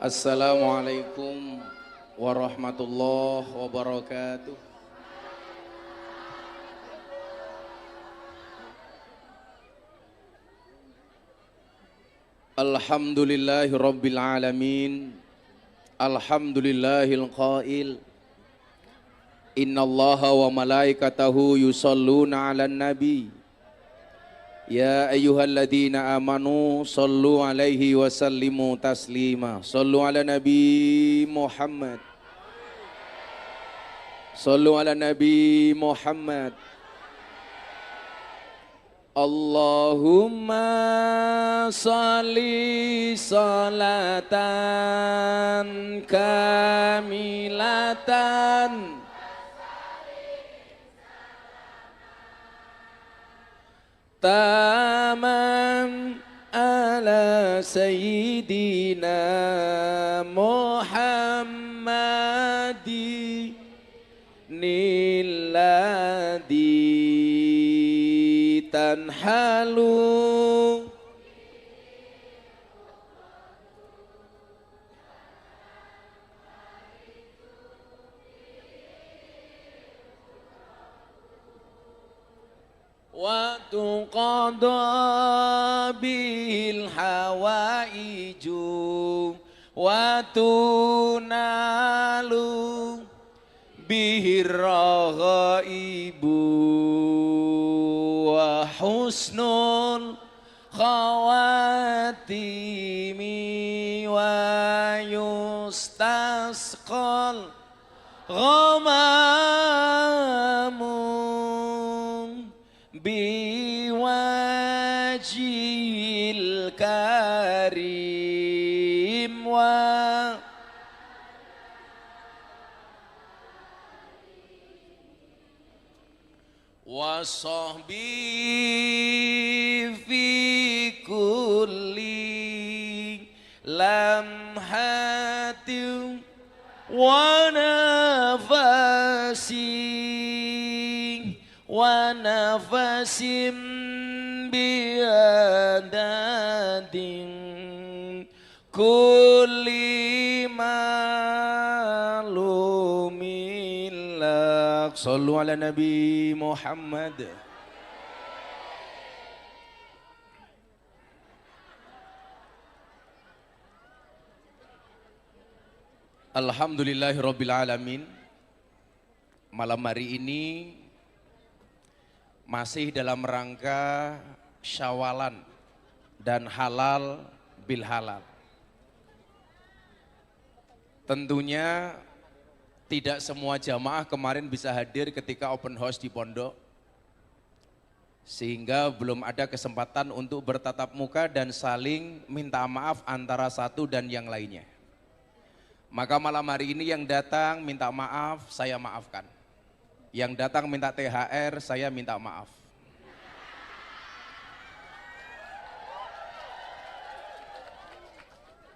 Assalamualaikum warahmatullahi wabarakatuh. Alhamdulillahi rabbil alamin. Alhamdulillahil qail. Innallaha wa malaikatahu yusalluna 'alan nabi. Ya ayyuhalladzina amanu sallu alaihi wa sallimu taslima. Sallu ala nabi Muhammad. Sallu ala nabi Muhammad. Allahumma salli salatan kamilatan taman ala sayyidina Muhammadi nilladhi tanhalu wa tuqadha bil hawaiju wa tunalu bihir raghaibu wa husnul khawatimi wa yustasqal ghamamu biwajil karim wa sahbi fi kulli lamhatin wa nafasin wa nafasim biadadin kulli malumin lak. Sallu ala nabi Muhammad. Alhamdulillahirabbil alamin. Malam hari ini masih dalam rangka Syawalan dan halal bil halal. Tentunya tidak semua jamaah kemarin bisa hadir ketika open house di pondok, sehingga belum ada kesempatan untuk bertatap muka dan saling minta maaf antara satu dan yang lainnya. Maka malam hari ini yang datang minta maaf, saya maafkan. Yang datang minta THR, saya minta maaf.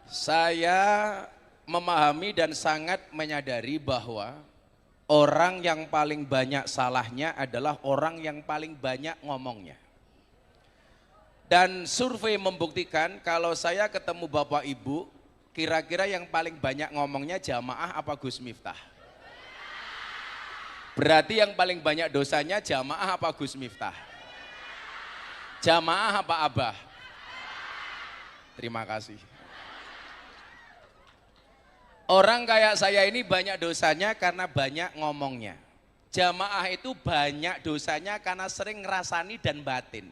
Saya memahami dan sangat menyadari bahwa orang yang paling banyak salahnya adalah orang yang paling banyak ngomongnya. Dan survei membuktikan kalau saya ketemu Bapak Ibu, kira-kira yang paling banyak ngomongnya jamaah apa Gus Miftah? Berarti yang paling banyak dosanya jamaah apa Gus Miftah? Jamaah apa Abah? Terima kasih. Orang kayak saya ini banyak dosanya karena banyak ngomongnya. Jamaah itu banyak dosanya karena sering ngerasani dan batin.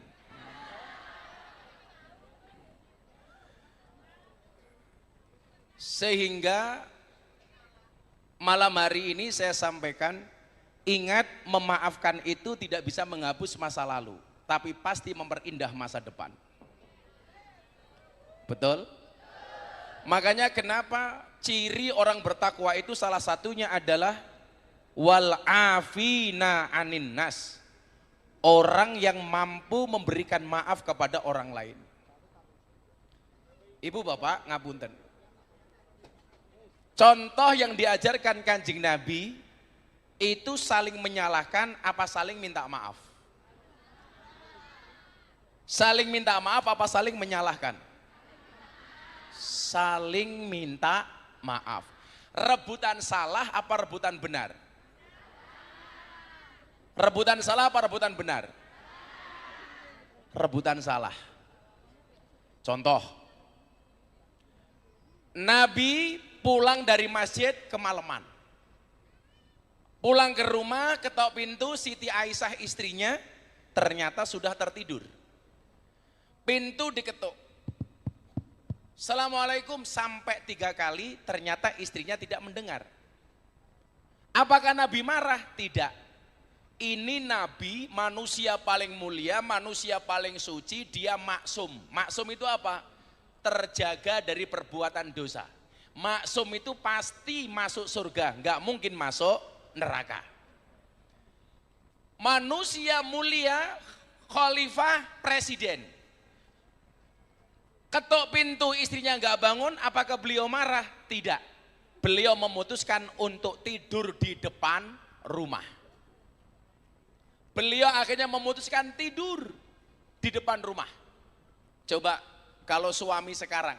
Sehingga malam hari ini saya sampaikan, ingat, memaafkan itu tidak bisa menghapus masa lalu, tapi pasti memperindah masa depan. Betul? Makanya kenapa ciri orang bertakwa itu salah satunya adalah wal afina anin nas. Orang yang mampu memberikan maaf kepada orang lain. Ibu bapak ngapunten. Contoh yang diajarkan Kanjeng Nabi itu saling menyalahkan apa saling minta maaf? Saling minta maaf apa saling menyalahkan? Saling minta maaf. Rebutan salah apa rebutan benar? Rebutan salah apa rebutan benar? Rebutan salah. Contoh, Nabi pulang dari masjid kemalaman. Pulang ke rumah, ketok pintu, Siti Aisyah istrinya ternyata sudah tertidur. Pintu diketuk. Assalamualaikum sampai 3 kali, ternyata istrinya tidak mendengar. Apakah Nabi marah? Tidak. Ini Nabi manusia paling mulia, manusia paling suci, dia maksum. Maksum itu apa? Terjaga dari perbuatan dosa. Maksum itu pasti masuk surga, nggak mungkin masuk neraka. Manusia mulia, khalifah, presiden. Ketuk pintu istrinya nggak bangun, apakah beliau marah? Tidak. Beliau memutuskan untuk tidur di depan rumah. Beliau akhirnya memutuskan tidur di depan rumah. Coba kalau suami sekarang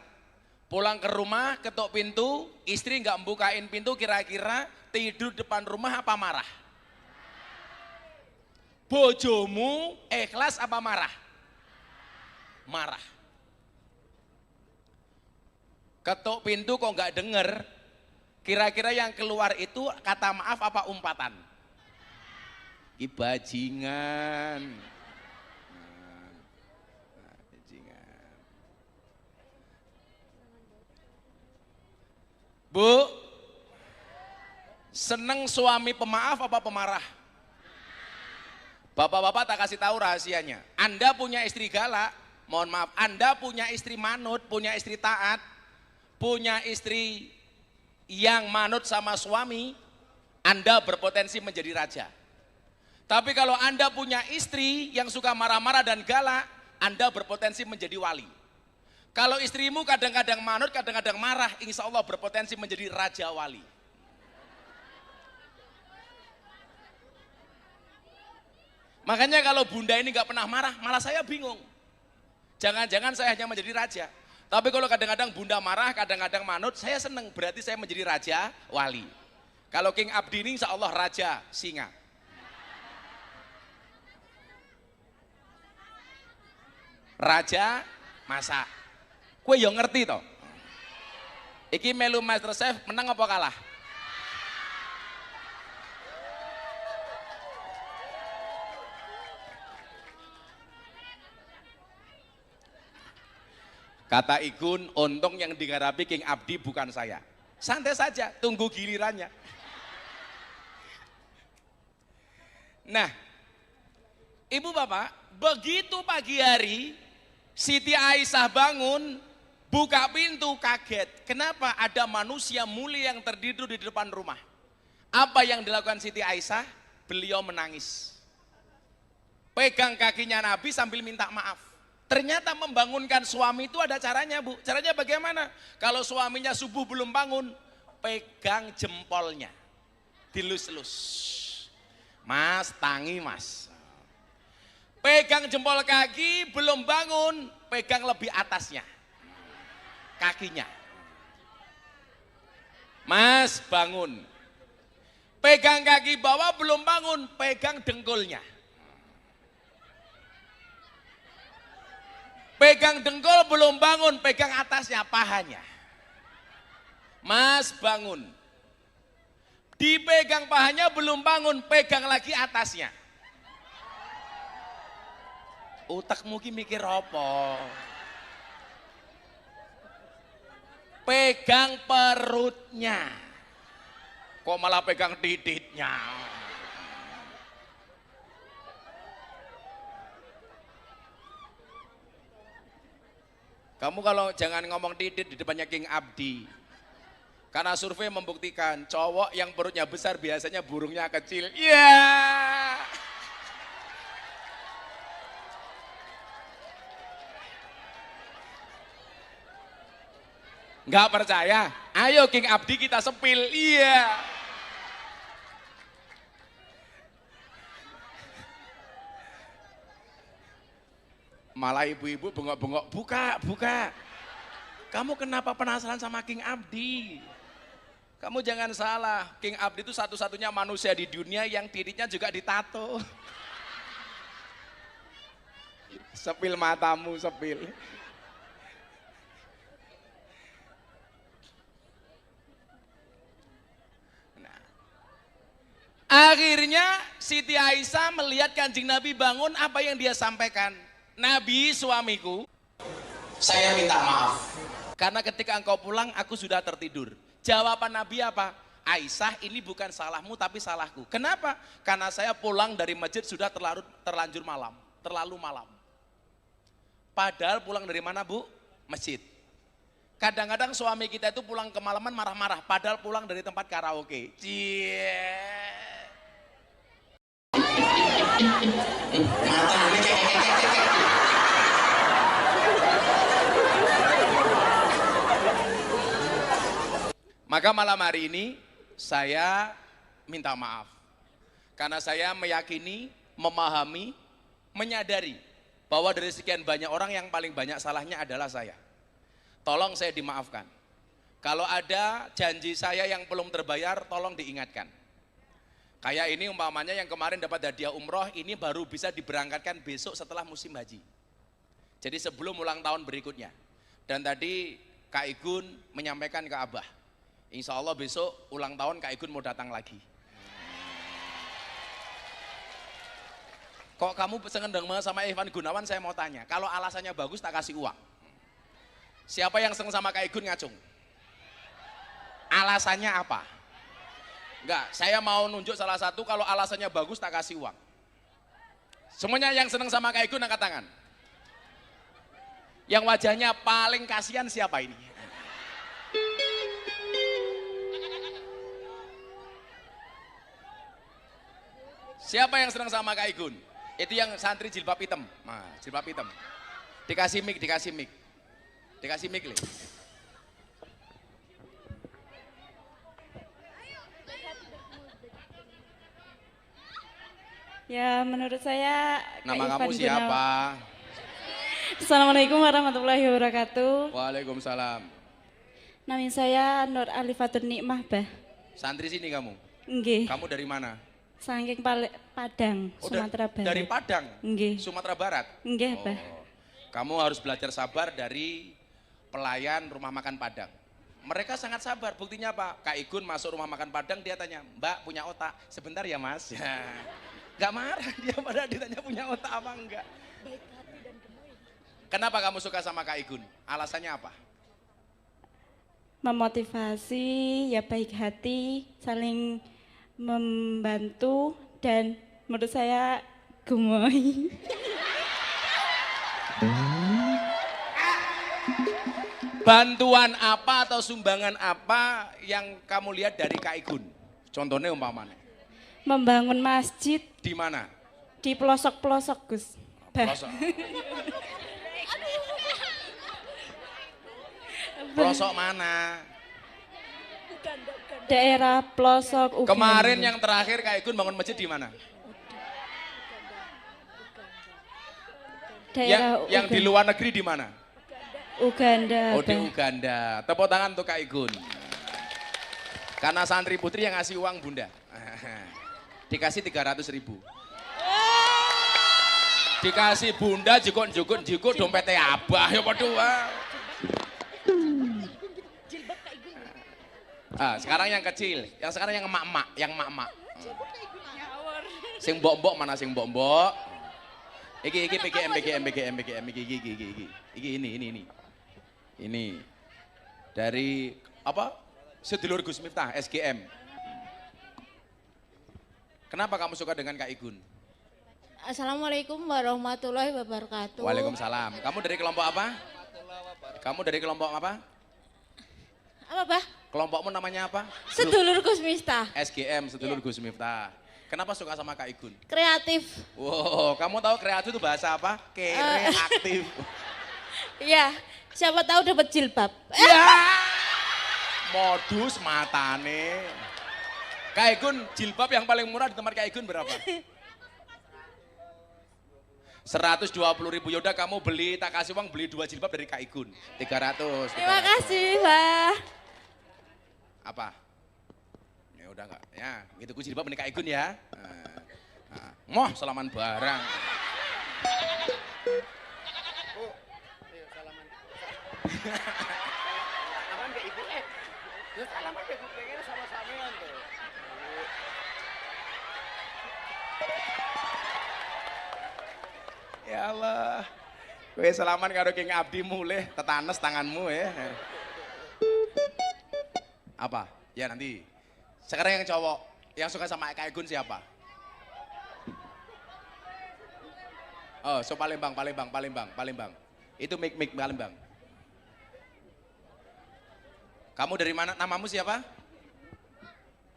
pulang ke rumah, ketuk pintu, istri nggak membukain pintu, kira-kira tidur depan rumah apa marah? Bojomu ikhlas apa marah? Marah. Ketuk pintu kok nggak denger, kira-kira yang keluar itu kata maaf apa umpatan? Bajingan. Bajingan. Bu, seneng suami pemaaf apa pemarah? Bapak-bapak tak kasih tahu rahasianya. Anda punya istri galak, mohon maaf, Anda punya istri manut, punya istri taat, punya istri yang manut sama suami, Anda berpotensi menjadi raja. Tapi kalau Anda punya istri yang suka marah-marah dan galak, Anda berpotensi menjadi wali. Kalau istrimu kadang-kadang manut, kadang-kadang marah, insya Allah berpotensi menjadi raja wali. Makanya kalau bunda ini gak pernah marah, malah saya bingung. Jangan-jangan saya hanya menjadi raja. Tapi kalau kadang-kadang bunda marah, kadang-kadang manut, saya seneng, berarti saya menjadi raja wali. Kalau King Abdi ini insya Allah raja singa. Raja masak. Kue yang ngerti toh. Iki melu Master Chef menang apa kalah? Kata Igun, untung yang digarapi King Abdi bukan saya. Santai saja, tunggu gilirannya. Nah, ibu bapak, begitu pagi hari, Siti Aisyah bangun, buka pintu, kaget. Kenapa ada manusia mulia yang tertidur di depan rumah? Apa yang dilakukan Siti Aisyah? Beliau menangis. Pegang kakinya Nabi sambil minta maaf. Ternyata membangunkan suami itu ada caranya, Bu. Caranya bagaimana? Kalau suaminya subuh belum bangun, pegang jempolnya, dilus-lus. Mas, tangi mas. Pegang jempol kaki, belum bangun, pegang lebih atasnya, kakinya. Mas, bangun. Pegang kaki bawah, belum bangun, pegang dengkulnya. Pegang dengkul belum bangun, pegang atasnya, pahanya. Mas, bangun. Dipegang pahanya belum bangun, pegang lagi atasnya. Utakmu ki mikir apa? Pegang perutnya. Kok malah pegang titiknya? Kamu kalau jangan ngomong titit di depannya King Abdi. Karena survei membuktikan cowok yang perutnya besar biasanya burungnya kecil. Iya. Nggak percaya? Ayo King Abdi kita sepil. Iya. Malah ibu-ibu bengok-bengok, buka, buka. Kamu kenapa penasaran sama King Abdi? Kamu jangan salah, King Abdi itu satu-satunya manusia di dunia yang titiknya juga ditato. Sepil matamu, sepil. Nah, akhirnya Siti Aisyah melihat Kanjeng Nabi bangun, apa yang dia sampaikan? Nabi, suamiku, saya minta maaf. Karena ketika engkau pulang, aku sudah tertidur. Jawaban Nabi apa? Aisyah, ini bukan salahmu tapi salahku. Kenapa? Karena saya pulang dari masjid sudah terlanjur malam, terlalu malam. Padahal pulang dari mana, Bu? Masjid. Kadang-kadang suami kita itu pulang kemalaman marah-marah, padahal pulang dari tempat karaoke. Cie. Mata ini kayak. Maka malam hari ini saya minta maaf. Karena saya meyakini, memahami, menyadari bahwa dari sekian banyak orang yang paling banyak salahnya adalah saya. Tolong saya dimaafkan. Kalau ada janji saya yang belum terbayar, tolong diingatkan. Kayak ini umpamanya yang kemarin dapat hadiah umroh, ini baru bisa diberangkatkan besok setelah musim haji. Jadi sebelum ulang tahun berikutnya. Dan tadi Kak Igun menyampaikan ke Abah, insya Allah besok ulang tahun Kak Igun mau datang lagi. Kok kamu sengendang banget sama Ivan Gunawan, saya mau tanya. Kalau alasannya bagus tak kasih uang. Siapa yang seneng sama Kak Igun ngacung? Alasannya apa? Enggak, saya mau nunjuk salah satu, kalau alasannya bagus tak kasih uang. Semuanya yang seneng sama Kak Igun angkat tangan. Yang wajahnya paling kasihan siapa ini? Siapa yang senang sama Kak Igun? Itu yang santri jilbab hitam. Nah, jilbab hitam. Dikasih mic, dikasih mic. Dikasih mic, Le. Ya, menurut saya Nama kamu siapa? Assalamualaikum warahmatullahi wabarakatuh. Waalaikumsalam. Nama saya Nur Alifatun Nikmah, Bah. Santri sini kamu? Nggih. Kamu dari mana? Saking Padang, Sumatera Barat. Dari Padang? Nggih. Sumatera Barat? Nggih, Bah. Kamu harus belajar sabar dari pelayan rumah makan Padang. Mereka sangat sabar, buktinya apa? Kak Igun masuk rumah makan Padang, dia tanya, Mbak punya otak? Sebentar ya Mas. Ya. Gak marah dia pada ditanya punya otak apa enggak. Kenapa kamu suka sama Kak Igun? Alasannya apa? Memotivasi, ya baik hati, saling membantu, dan menurut saya gemoy. Bantuan apa atau sumbangan apa yang kamu lihat dari Kak Igun? Contohnya umpamanya. Membangun masjid. Di mana? Di pelosok-pelosok, Gus. Pelosok. Pelosok mana? Daerah pelosok Uganda. Kemarin yang terakhir Kak Igun bangun masjid di mana? Daerah yang di luar negeri di mana? Uganda. Oh, di Uganda. Tepuk tangan untuk Kak Igun. Karena santri putri yang ngasih uang Bunda. Dikasih 300.000. Dikasih Bunda jukut dompetnya Abah ya padha wae. Sekarang yang kecil, yang sekarang yang emak-emak, Sing mbok-mbok mana sing mbok-mbok? Iki BGM, iki ini. Ini dari apa? Sedulur Gus Miftah, SGM. Kenapa kamu suka dengan Kak Igun? Assalamualaikum warahmatullahi wabarakatuh. Waalaikumsalam. Kamu dari kelompok apa? Kamu dari kelompok apa? Apa, Bah? Kelompokmu namanya apa? Sedulur Gus Miftah. SGM, Sedulur Gus Miftah. Kenapa suka sama Kak Igun? Kreatif. Wow, kamu tahu kreatif itu bahasa apa? Kreatif. Iya, siapa tahu dapat jilbab. Ya, modus matane. Kak Igun, jilbab yang paling murah di tempat Kak Igun berapa? 120.000, yaudah kamu beli, tak kasih uang beli 2 jilbab dari Kak Igun. 300. Terima kasih, Pak. Apa? Ya udah enggak, ya gitu ku jilbab dari Kak Igun ya. Moh salaman barang. Salaman ke ibu ya salaman ke ibu pengen sama sampean tuh. Ya Allah. Kowe salaman karo King Abdi mulih tetanes tanganmu ya. Apa? Ya nanti. Sekarang yang cowok, yang suka sama Kak Igun siapa? Oh, so Palembang. Itu mik Palembang. Kamu dari mana? Namamu siapa?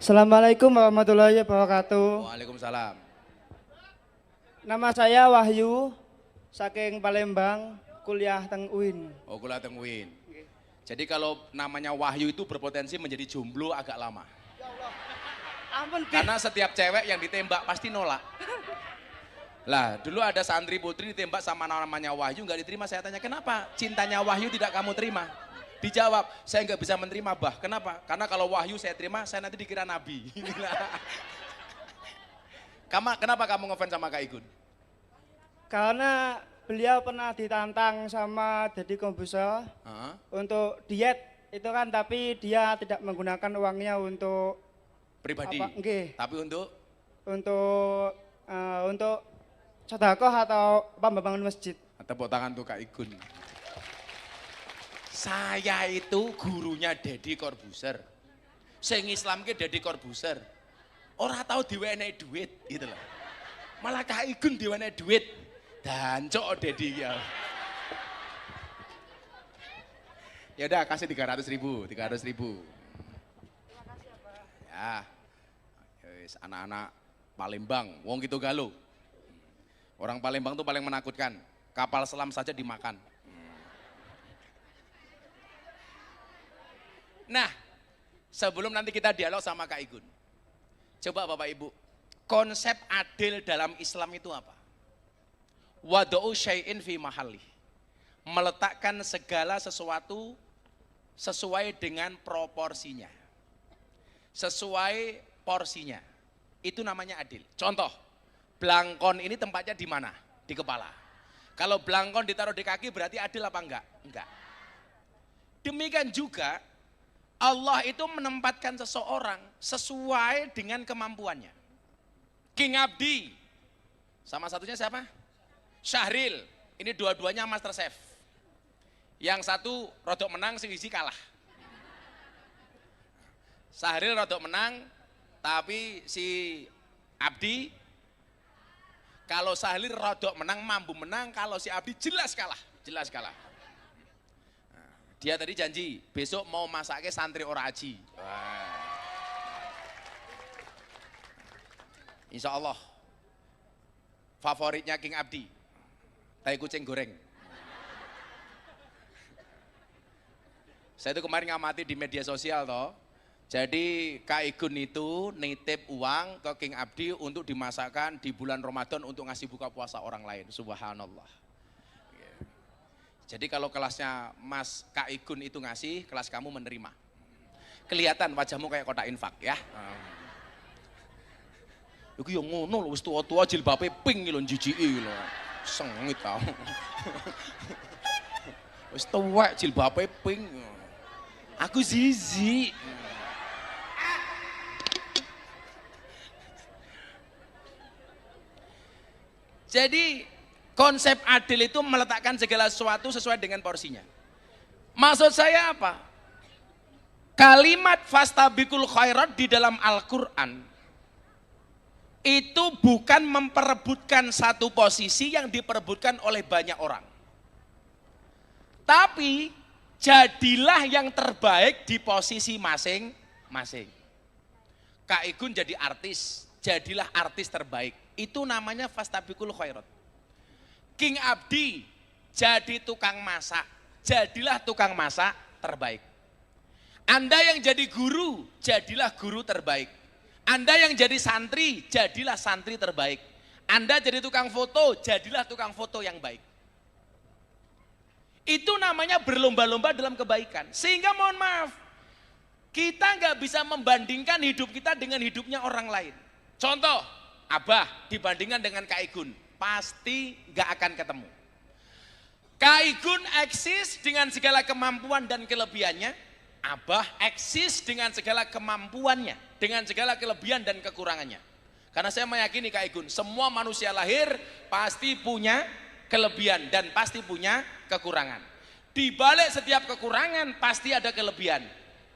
Assalamualaikum warahmatullahi wabarakatuh. Waalaikumsalam. Nama saya Wahyu, saking Palembang, kuliah teng UIN. Oh, kuliah teng UIN. Jadi kalau namanya Wahyu itu berpotensi menjadi jomblo agak lama. Ampun, Karena setiap cewek yang ditembak pasti nolak. Lah, dulu ada santri putri ditembak sama namanya Wahyu, nggak diterima. Saya tanya, kenapa cintanya Wahyu tidak kamu terima? Dijawab, saya nggak bisa menerima, Bah. Kenapa? Karena kalau Wahyu saya terima, saya nanti dikira nabi. Kenapa kamu ngefans sama Kak Igun? karena beliau pernah ditantang sama Deddy Corbuzier untuk diet itu kan, tapi dia tidak menggunakan uangnya untuk Pribadi. apa, nggih, Tapi untuk untuk sedekah atau pembangunan masjid. tepuk tangan untuk Kak Igun. Saya itu gurunya Deddy Corbuzier. Sing Islam ke Deddy Corbuzier. Orang tahu diwenehi duit gitu loh. Malah Kak Igun diwenehi duit. Dancok Deddy ya. Ya udah kasih 300.000. Ya. Wis anak-anak Palembang, wong gitu galuh. Orang Palembang tuh paling menakutkan. Kapal selam saja dimakan. Nah, sebelum nanti kita dialog sama Kak Igun. Coba Bapak Ibu, konsep adil dalam Islam itu apa? Wada'u syai'in fi mahalli. Meletakkan segala sesuatu sesuai dengan proporsinya. Sesuai porsinya. Itu namanya adil. Contoh, blangkon ini tempatnya di mana? Di kepala. Kalau blangkon ditaruh di kaki berarti adil apa enggak? Enggak. Demikian juga Allah itu menempatkan seseorang sesuai dengan kemampuannya. King Abdi, sama satunya siapa? Syahril, ini dua-duanya Master Chef. Yang satu rodok menang, sing isi kalah. Syahril rodok menang, tapi si Abdi, kalau Syahril rodok menang, mampu menang, kalau si Abdi jelas kalah. Dia tadi janji, besok mau masaknya santri ora aji. Insya Allah, favoritnya King Abdi, tai kucing goreng. Saya itu kemarin ngamati di media sosial toh. Jadi Kak Igun itu nitip uang ke King Abdi untuk dimasakkan di bulan Ramadan untuk ngasih buka puasa orang lain. Subhanallah. Jadi kalau kelasnya Mas Kak Igun itu ngasih, kelas kamu menerima. Kelihatan wajahmu kayak kotak infak ya. Iku yang ngono lho, wis tua-tua jilbabe pink lho jijiki lho. Sengit tau. Wis tuwek jilbabe pink. Aku zizi. Jadi konsep adil itu meletakkan segala sesuatu sesuai dengan porsinya. Maksud saya apa? Kalimat fastabikul khairat di dalam Al-Quran itu bukan memperebutkan satu posisi yang diperebutkan oleh banyak orang. Tapi jadilah yang terbaik di posisi masing-masing. Kak Igun jadi artis, jadilah artis terbaik. Itu namanya fastabikul khairat. King Abdi jadi tukang masak, jadilah tukang masak terbaik. Anda yang jadi guru, jadilah guru terbaik. Anda yang jadi santri, jadilah santri terbaik. Anda jadi tukang foto, jadilah tukang foto yang baik. Itu namanya berlomba-lomba dalam kebaikan. Sehingga mohon maaf, kita nggak bisa membandingkan hidup kita dengan hidupnya orang lain. Contoh, Abah dibandingkan dengan Kak Igun, pasti nggak akan ketemu. Kak Igun eksis dengan segala kemampuan dan kelebihannya, Abah eksis dengan segala kemampuannya, dengan segala kelebihan dan kekurangannya. Karena saya meyakini Kak Igun, semua manusia lahir pasti punya kelebihan dan pasti punya kekurangan. Di balik setiap kekurangan pasti ada kelebihan.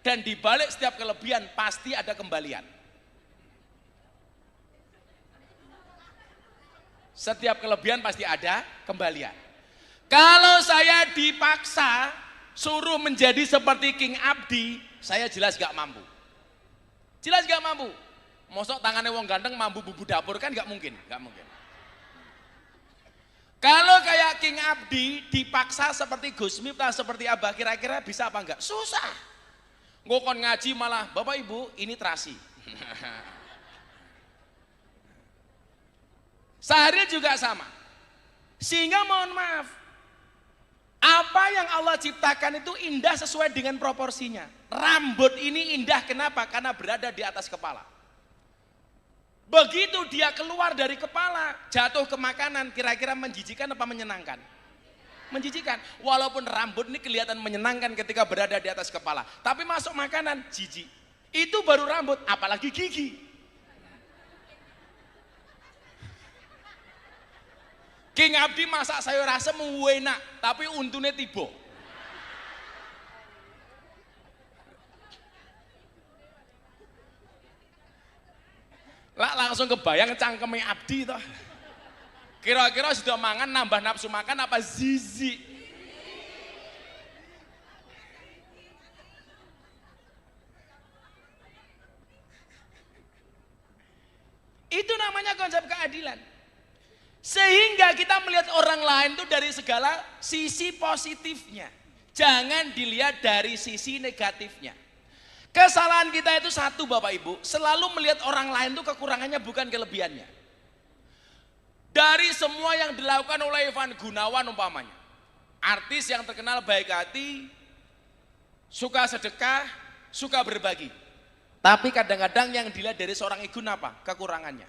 Dan di balik setiap kelebihan pasti ada kembalian. Setiap kelebihan pasti ada kembalian. Kalau saya dipaksa suruh menjadi seperti King Abdi, saya jelas gak mampu. Jelas gak mampu. Mosok tangannya wong ganteng mampu bubu dapur kan gak mungkin, gak mungkin. Kalau kayak King Abdi dipaksa seperti Gus Miftah, seperti Abah, kira-kira bisa apa enggak? Susah. Ngokon ngaji malah, Bapak Ibu ini terasi. Sehari juga sama. Sehingga mohon maaf, apa yang Allah ciptakan itu indah sesuai dengan proporsinya. Rambut ini indah kenapa? Karena berada di atas kepala. Begitu dia keluar dari kepala, jatuh ke makanan, kira-kira menjijikan apa menyenangkan? Menjijikan. Walaupun rambut ini kelihatan menyenangkan ketika berada di atas kepala, tapi masuk makanan, jijik. Itu baru rambut, apalagi gigi. King Abdi masak sayur asem enak, tapi untune tiba. Lah langsung kebayang cangkeme Abdi toh. Kira-kira sudah mangan nambah nafsu makan apa zizi? Itu namanya konsep keadilan. Sehingga kita melihat orang lain itu dari segala sisi positifnya. Jangan dilihat dari sisi negatifnya. Kesalahan kita itu satu Bapak Ibu, selalu melihat orang lain itu kekurangannya bukan kelebihannya. Dari semua yang dilakukan oleh Ivan Gunawan umpamanya, artis yang terkenal baik hati, suka sedekah, suka berbagi. Tapi kadang-kadang yang dilihat dari seorang Igun apa? Kekurangannya.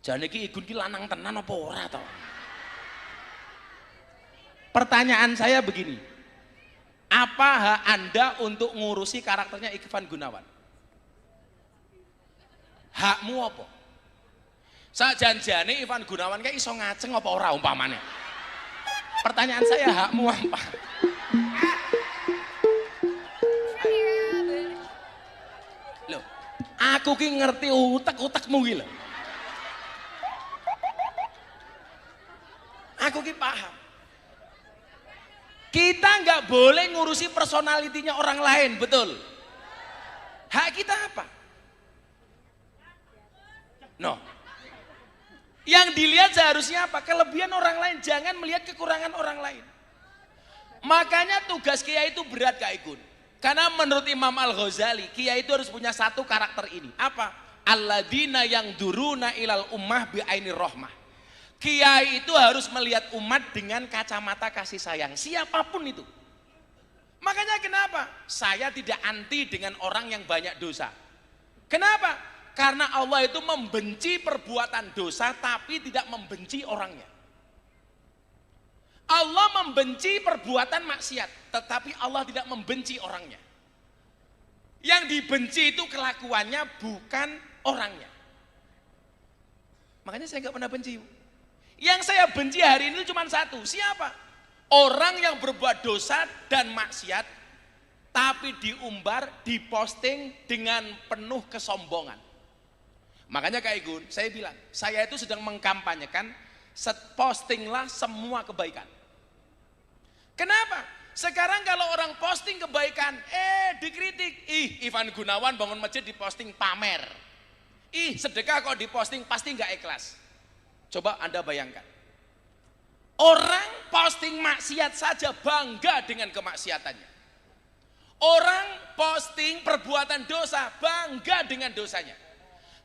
Jane iki Igun ki lanang tenan apa ora to? Pertanyaan saya begini, apa hak Anda untuk ngurusi karakternya Ivan Gunawan? Hakmu apa? Sajanjane Ivan Gunawan kayak iso ngaceng apa ora umpamane? Pertanyaan saya, hakmu apa? Loh, aku ki ngerti utek-utekmu ki lho. Aku ki paham. Kita nggak boleh ngurusi personalitinya orang lain, betul? Hak kita apa? No. Yang dilihat seharusnya apa? Kelebihan orang lain, jangan melihat kekurangan orang lain. Makanya tugas kiai itu berat Kak Igun. Karena menurut Imam Al-Ghazali, kiai itu harus punya satu karakter ini. Apa? Alladzina yang duruna ilal ummah bi'ainir rahmah. Kiai itu harus melihat umat dengan kacamata kasih sayang, siapapun itu. Makanya kenapa? Saya tidak anti dengan orang yang banyak dosa. Kenapa? Karena Allah itu membenci perbuatan dosa tapi tidak membenci orangnya. Allah membenci perbuatan maksiat, tetapi Allah tidak membenci orangnya. Yang dibenci itu kelakuannya, bukan orangnya. Makanya saya nggak pernah benci. Yang saya benci hari ini cuma satu, siapa? Orang yang berbuat dosa dan maksiat, tapi diumbar, diposting dengan penuh kesombongan. Makanya Kak Igun, saya bilang, saya itu sedang mengkampanyekan, postinglah semua kebaikan. Kenapa? Sekarang kalau orang posting kebaikan, dikritik. Ivan Gunawan bangun masjid diposting pamer. Sedekah kok diposting pasti nggak ikhlas. Coba Anda bayangkan. Orang posting maksiat saja bangga dengan kemaksiatannya. Orang posting perbuatan dosa bangga dengan dosanya.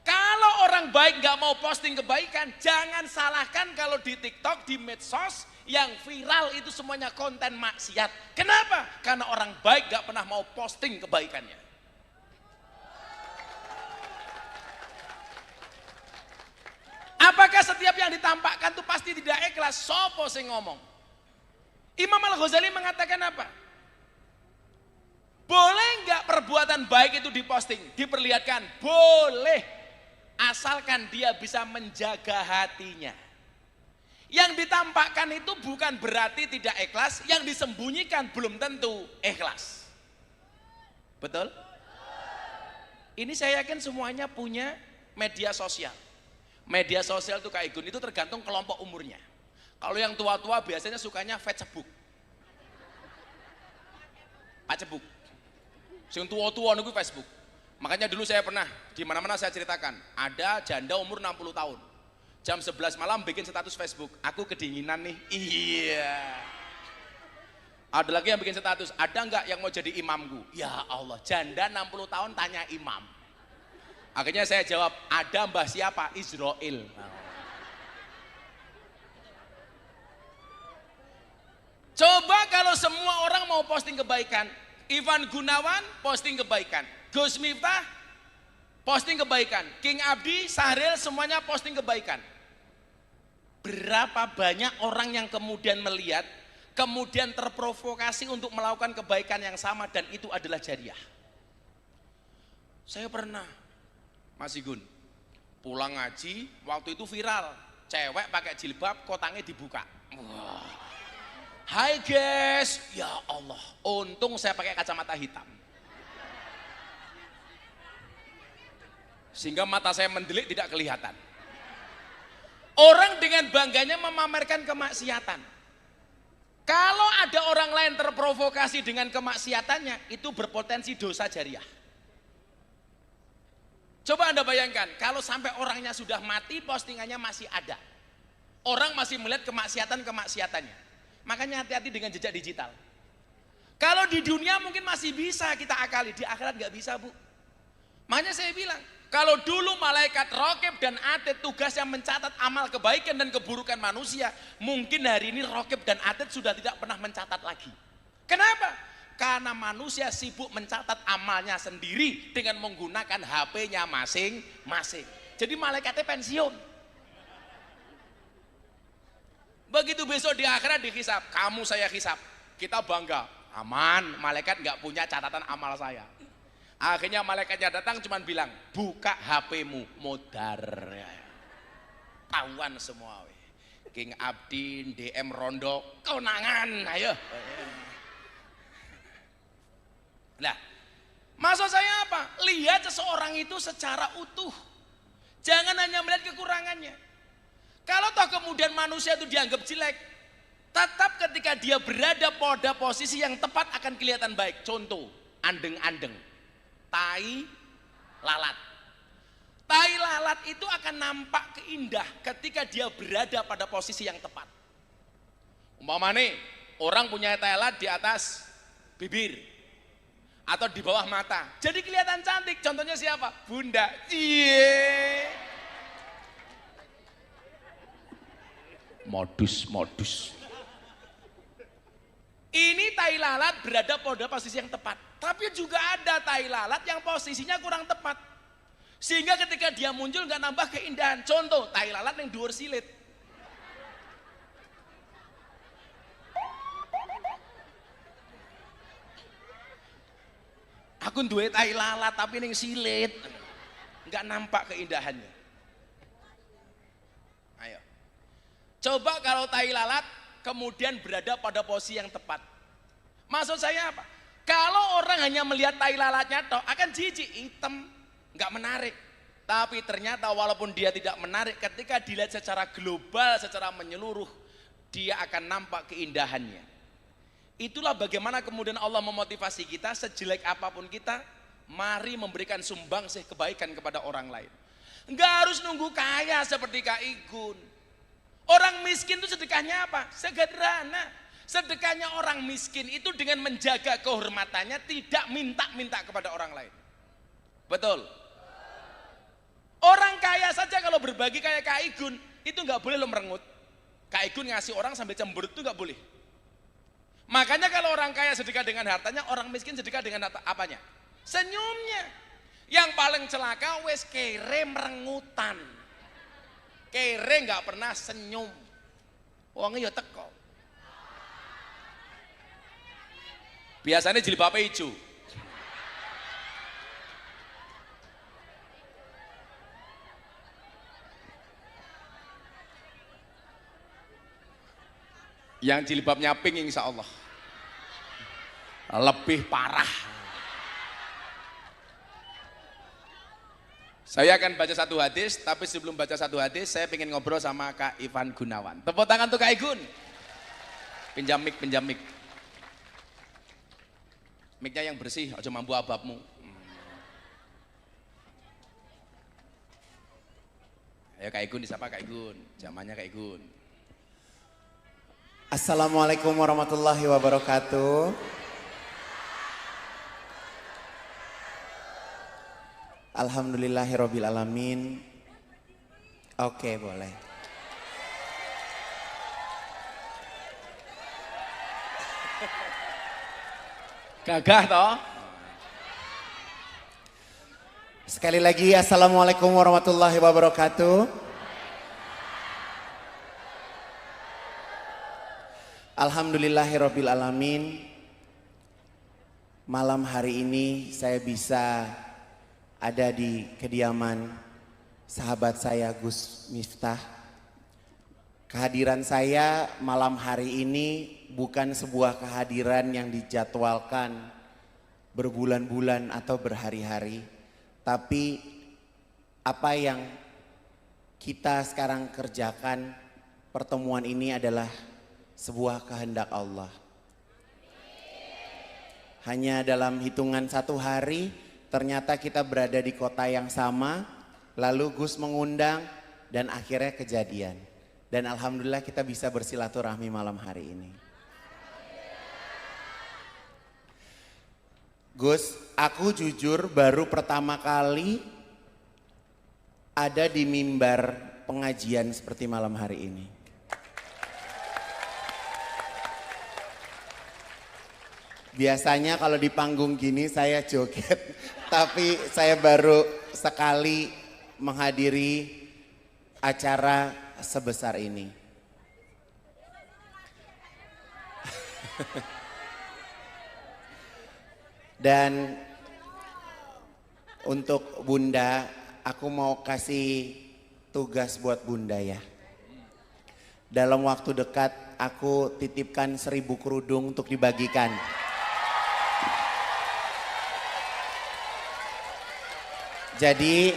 Kalau orang baik nggak mau posting kebaikan, jangan salahkan kalau di TikTok, di medsos, yang viral itu semuanya konten maksiat. Kenapa? Karena orang baik nggak pernah mau posting kebaikannya. Apakah setiap yang ditampakkan itu pasti tidak ikhlas? Sopo sing ngomong? Imam Al-Ghazali mengatakan apa? Boleh nggak perbuatan baik itu diposting, diperlihatkan? Boleh. Asalkan dia bisa menjaga hatinya. Yang ditampakkan itu bukan berarti tidak ikhlas, yang disembunyikan belum tentu ikhlas. Betul? Ini saya yakin semuanya punya media sosial. Media sosial itu Kak Igun, itu tergantung kelompok umurnya. Kalau yang tua-tua biasanya sukanya Facebook. Facebook. Yang tua-tua nunggu Facebook. Makanya dulu saya pernah, di mana-mana saya ceritakan, ada janda umur 60 tahun. Jam 11 malam bikin status Facebook, aku kedinginan nih. Iya. Ada lagi yang bikin status, ada nggak yang mau jadi imamku? Ya Allah, janda 60 tahun tanya imam. Akhirnya saya jawab, ada mbah siapa? Israel. Coba kalau semua orang mau posting kebaikan, Ivan Gunawan posting kebaikan, Gus Miftah posting kebaikan, King Abdi, Sahril semuanya posting kebaikan. Berapa banyak orang yang kemudian melihat, kemudian terprovokasi untuk melakukan kebaikan yang sama dan itu adalah jariah. Saya pernah, Mas Igun, pulang ngaji, waktu itu viral, cewek pakai jilbab, kotangnya dibuka. Wah. Hai guys, ya Allah, untung saya pakai kacamata hitam. Sehingga mata saya mendelik tidak kelihatan. Orang dengan bangganya memamerkan kemaksiatan. Kalau ada orang lain terprovokasi dengan kemaksiatannya, itu berpotensi dosa jariah. Coba Anda bayangkan, kalau sampai orangnya sudah mati, postingannya masih ada. Orang masih melihat kemaksiatannya. Makanya hati-hati dengan jejak digital. Kalau di dunia mungkin masih bisa kita akali, di akhirat nggak bisa, Bu. Makanya saya bilang, kalau dulu malaikat Raqib dan Atid tugasnya mencatat amal kebaikan dan keburukan manusia, mungkin hari ini Raqib dan Atid sudah tidak pernah mencatat lagi. Kenapa? Karena manusia sibuk mencatat amalnya sendiri dengan menggunakan HP-nya masing-masing. Jadi malaikatnya pensiun. Begitu besok di akhirat dihisap, kamu saya hisap, kita bangga, aman, malaikat nggak punya catatan amal saya. Akhirnya malaikatnya datang cuman bilang, buka HP-mu, modar. Tahuan semua. King Abdi, DM Rondo, kewenangan, ayo. Nah, maksud saya apa? Lihat seseorang itu secara utuh. Jangan hanya melihat kekurangannya. Kalau toh kemudian manusia itu dianggap jelek, tetap ketika dia berada pada posisi yang tepat akan kelihatan baik. Contoh, andeng-andeng. Tai lalat. Tai lalat itu akan nampak keindah ketika dia berada pada posisi yang tepat. Umpamanya orang punya tai lalat di atas bibir atau di bawah mata, jadi kelihatan cantik. Contohnya siapa? Bunda. Iye. Modus. Ini tai lalat berada pada posisi yang tepat. Tapi juga ada tai lalat yang posisinya kurang tepat. Sehingga ketika dia muncul nggak nambah keindahan. Contoh, tai lalat yang dhuwur silit. Aku duwe tai lalat tapi ning silit. Nggak nampak keindahannya. Ayo. Coba kalau tai lalat kemudian berada pada posisi yang tepat. Maksud saya apa? Kalau orang hanya melihat tai lalatnya toh akan jijik, hitam, nggak menarik. Tapi ternyata walaupun dia tidak menarik, ketika dilihat secara global, secara menyeluruh, dia akan nampak keindahannya. Itulah bagaimana kemudian Allah memotivasi kita, sejelek apapun kita, mari memberikan sumbangsih kebaikan kepada orang lain. Nggak harus nunggu kaya seperti Kak Igun. Orang miskin itu sedekahnya apa? Sederhana. Sedekahnya orang miskin itu dengan menjaga kehormatannya, tidak minta-minta kepada orang lain. Betul? Orang kaya saja kalau berbagi kayak Kak Igun, itu nggak boleh lo merengut. Kak Igun ngasih orang sambil cemberut itu nggak boleh. Makanya kalau orang kaya sedekah dengan hartanya, orang miskin sedekah dengan apanya? Senyumnya. Yang paling celaka wes kere merengutan. Kere nggak pernah senyum. Wongnya ya teko. Biasanya jilbabnya hijau. Yang jilbabnya pink insya Allah lebih parah. Saya akan baca satu hadis, tapi sebelum baca satu hadis, saya ingin ngobrol sama Kak Ivan Gunawan. Tepuk tangan untuk Kak Igun. Pinjam mic, pinjam mic. Mic-nya yang bersih, aja mampu ababmu. Ayo Kak Igun disapa Kak Igun, zamannya Kak Igun. Assalamualaikum warahmatullahi wabarakatuh. Alhamdulillahirabbil alamin. Oke, boleh. Gagah toh? Sekali lagi assalamualaikum warahmatullahi wabarakatuh. Alhamdulillahirabbil alamin. Malam hari ini saya bisa ada di kediaman sahabat saya Gus Miftah. Kehadiran saya malam hari ini bukan sebuah kehadiran yang dijadwalkan berbulan-bulan atau berhari-hari, tapi apa yang kita sekarang kerjakan, pertemuan ini adalah sebuah kehendak Allah. Hanya dalam hitungan satu hari ternyata kita berada di kota yang sama, lalu Gus mengundang dan akhirnya kejadian. Dan alhamdulillah kita bisa bersilaturahmi malam hari ini. Gus, aku jujur baru pertama kali ada di mimbar pengajian seperti malam hari ini. Biasanya kalau di panggung gini saya joget, tapi saya baru sekali menghadiri acara sebesar ini. Dan untuk Bunda, aku mau kasih tugas buat Bunda ya. Dalam waktu dekat aku titipkan 1000 kerudung untuk dibagikan. Jadi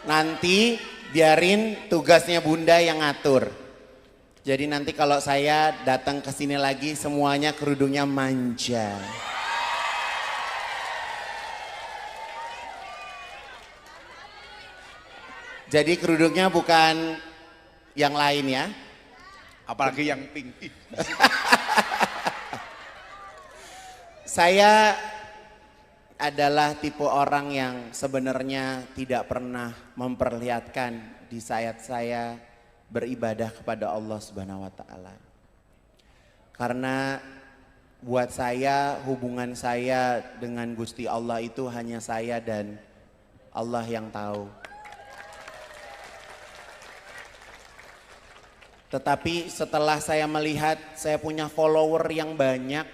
nanti biarin tugasnya Bunda yang ngatur. Jadi nanti kalau saya datang ke sini lagi semuanya kerudungnya manja. Jadi kerudungnya bukan yang lain ya. Apalagi yang pink. Saya adalah tipe orang yang sebenarnya tidak pernah memperlihatkan di saat saya beribadah kepada Allah Subhanahu wa taala. Karena buat saya hubungan saya dengan Gusti Allah itu hanya saya dan Allah yang tahu. Tetapi setelah saya melihat saya punya follower yang banyak,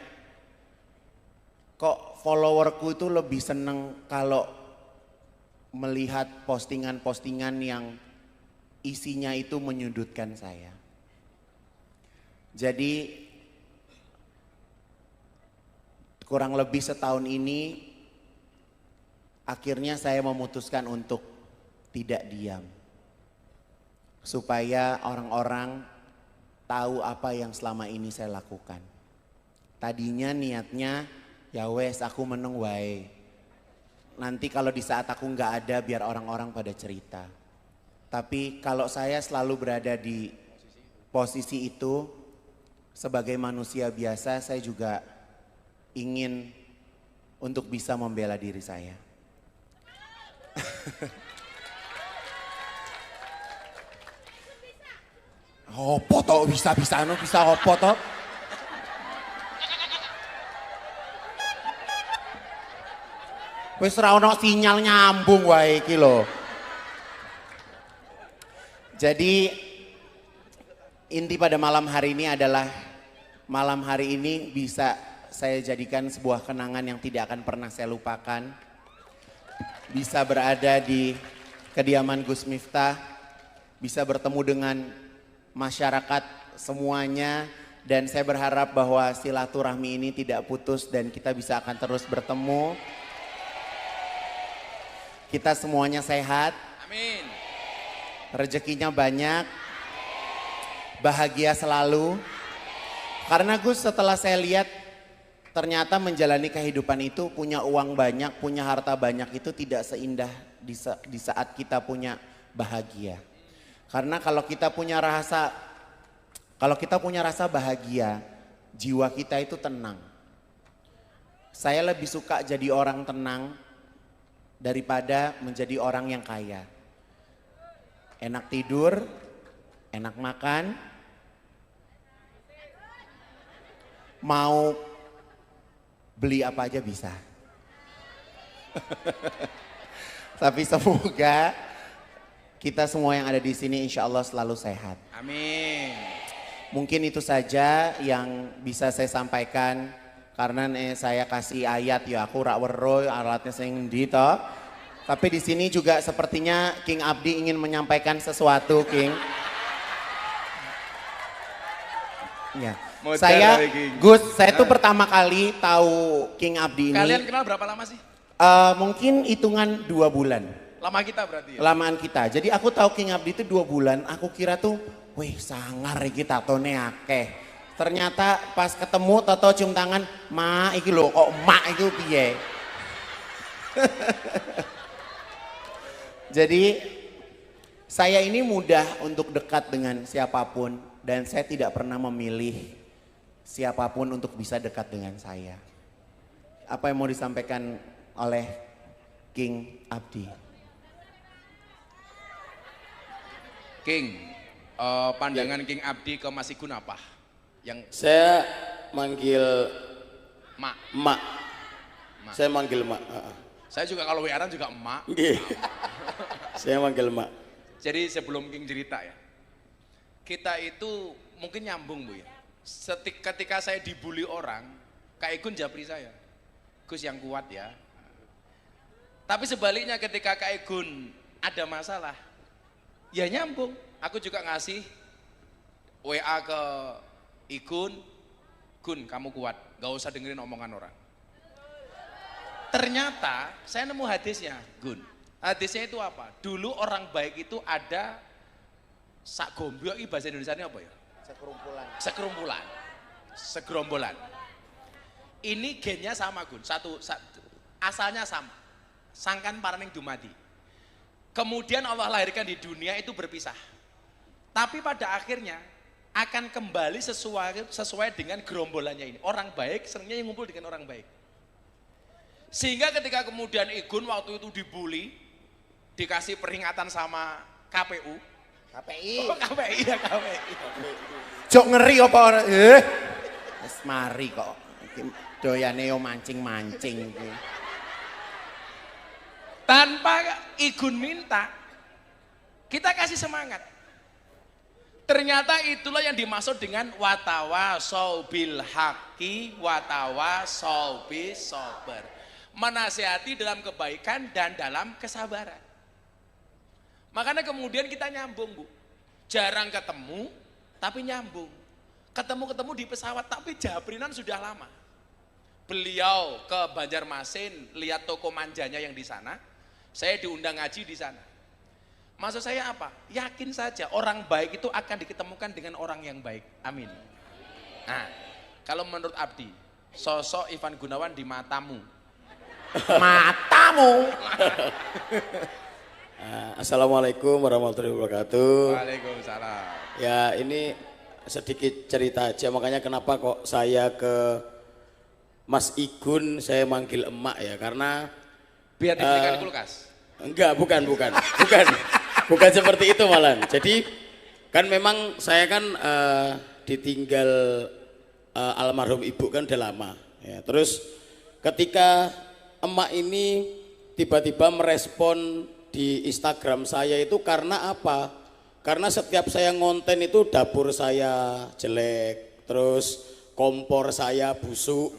kok followerku itu lebih seneng kalau melihat postingan-postingan yang isinya itu menyudutkan saya. Jadi kurang lebih setahun ini akhirnya saya memutuskan untuk tidak diam. Supaya orang-orang tahu apa yang selama ini saya lakukan. Tadinya niatnya ya wes aku meneng wae. Nanti kalau di saat aku nggak ada biar orang-orang pada cerita. Tapi kalau saya selalu berada di posisi itu sebagai manusia biasa, saya juga ingin untuk bisa membela diri saya. Opo toh bisa anu bisa opo toh? Wis ora ono sinyal nyambung wae iki lho. Jadi inti pada malam hari ini adalah malam hari ini bisa saya jadikan sebuah kenangan yang tidak akan pernah saya lupakan. Bisa berada di kediaman Gus Miftah, bisa bertemu dengan masyarakat semuanya, dan saya berharap bahwa silaturahmi ini tidak putus dan kita bisa akan terus bertemu. Kita semuanya sehat. Amin. Rezekinya banyak. Bahagia selalu. Karena Gus setelah saya lihat ternyata menjalani kehidupan itu punya uang banyak, punya harta banyak itu tidak seindah di saat kita punya bahagia. Karena kalau kita punya rasa bahagia, jiwa kita itu tenang. Saya lebih suka jadi orang tenang daripada menjadi orang yang kaya. Enak tidur, enak makan, mau beli apa aja bisa. Tapi semoga kita semua yang ada di sini insya Allah selalu sehat. Amin. Mungkin itu saja yang bisa saya sampaikan. Karena saya kasih ayat ya aku rak wero alatnya sing ndi toh. Tapi di sini juga sepertinya King Abdi ingin menyampaikan sesuatu, King. Ya. Saya Gus, saya tuh pertama kali tahu King Abdi ini. Kalian kenal berapa lama sih? Mungkin hitungan 2 bulan. Lama kita berarti ya? Lamaan kita. Jadi aku tahu King Abdi itu 2 bulan, aku kira tuh, wih sangar iki tatone akeh. Ternyata pas ketemu Toto cium tangan, "Ma, iki lho kok mak itu piye?" Jadi saya ini mudah untuk dekat dengan siapapun dan saya tidak pernah memilih siapapun untuk bisa dekat dengan saya. Apa yang mau disampaikan oleh King Abdi? King, pandangan King Abdi ke Mas Igun apa? Yang Saya manggil mak. emak. Saya manggil emak. Saya juga kalau WA-an juga emak. Nggih. Saya manggil emak. Jadi sebelum King cerita ya, kita itu mungkin nyambung Bu ya. Ketika saya dibully orang, Kak Igun japri saya, Gus yang kuat ya. Tapi sebaliknya ketika Kak Igun ada masalah, ya nyambung. Aku juga ngasih WA ke Igun, Gun kamu kuat, gak usah dengerin omongan orang. Ternyata saya nemu hadisnya, Gun. Hadisnya itu apa? Dulu orang baik itu ada sak gombyo, ini bahasa Indonesianya apa ya? Segerombolan. Ini gennya sama Gun, satu asalnya sama. Sangkan paraning dumadi. Kemudian Allah lahirkan di dunia itu berpisah. Tapi pada akhirnya akan kembali sesuai dengan gerombolannya ini. Orang baik seringnya yang ngumpul dengan orang baik. Sehingga ketika kemudian Igun waktu itu dibully, dikasih peringatan sama KPU. KPI. Oh, KPI ya KPI. Jok ngeri apa orang? Wis mari kok. Doyane yo mancing-mancing iki. Tanpa Igun minta, kita kasih semangat. Ternyata itulah yang dimaksud dengan watawasau bil haqqi watawasau bis sabar. Menasihati dalam kebaikan dan dalam kesabaran. Makanya kemudian kita nyambung Bu. Jarang ketemu tapi nyambung. Ketemu di pesawat tapi jabrinan sudah lama. Beliau ke Banjarmasin lihat toko manjanya yang di sana. Saya diundang ngaji di sana. Maksud saya apa? Yakin saja orang baik itu akan diketemukan dengan orang yang baik. Amin. Nah, kalau menurut Abdi, sosok Ivan Gunawan di matamu. Matamu. Assalamualaikum warahmatullahi wabarakatuh. Waalaikumsalam. Ya ini sedikit cerita aja, makanya kenapa kok saya ke Mas Igun saya manggil emak ya, karena Biar dibelikan kulkas. enggak, bukan seperti itu malah. Jadi Kan memang saya kan ditinggal almarhum ibu kan udah lama. Ya, terus ketika emak ini tiba-tiba merespon di Instagram saya itu karena apa? Karena setiap saya ngonten itu dapur saya jelek, terus kompor saya busuk.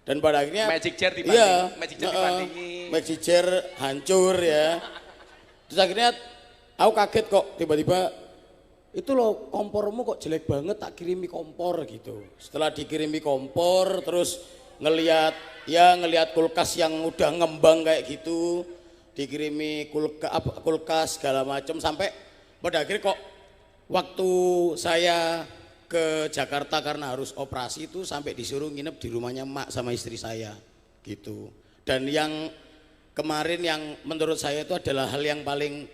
Dan pada akhirnya Magic jar dibanding, iya, dibandingi. magic jar hancur ya. Terus akhirnya aku kaget kok tiba-tiba itu loh kompormu kok jelek banget, tak kirimi kompor gitu. Setelah dikirimi kompor terus ngelihat kulkas yang udah ngembang kayak gitu, dikirimi kulkas segala macam sampai pada akhirnya kok waktu saya ke Jakarta karena harus operasi itu sampai disuruh nginep di rumahnya emak sama istri saya gitu. Dan yang kemarin yang menurut saya itu adalah hal yang paling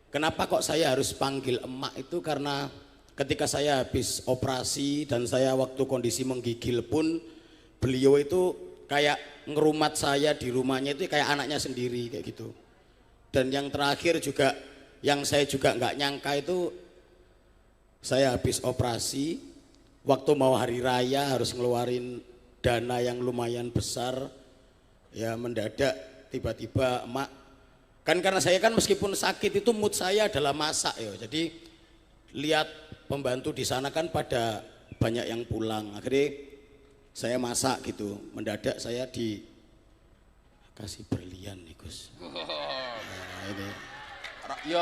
kenapa kok saya harus panggil emak itu karena ketika saya habis operasi dan saya waktu kondisi menggigil pun beliau itu kayak ngerumat saya di rumahnya itu kayak anaknya sendiri kayak gitu. Dan yang terakhir juga yang saya juga nggak nyangka itu saya habis operasi waktu mau hari raya harus ngeluarin dana yang lumayan besar ya mendadak tiba-tiba emak kan karena saya kan meskipun sakit itu mood saya adalah masak ya jadi lihat pembantu di sana kan pada banyak yang pulang akhirnya saya masak gitu mendadak saya dikasih berlian nih Gus. Nah, ini. Yo,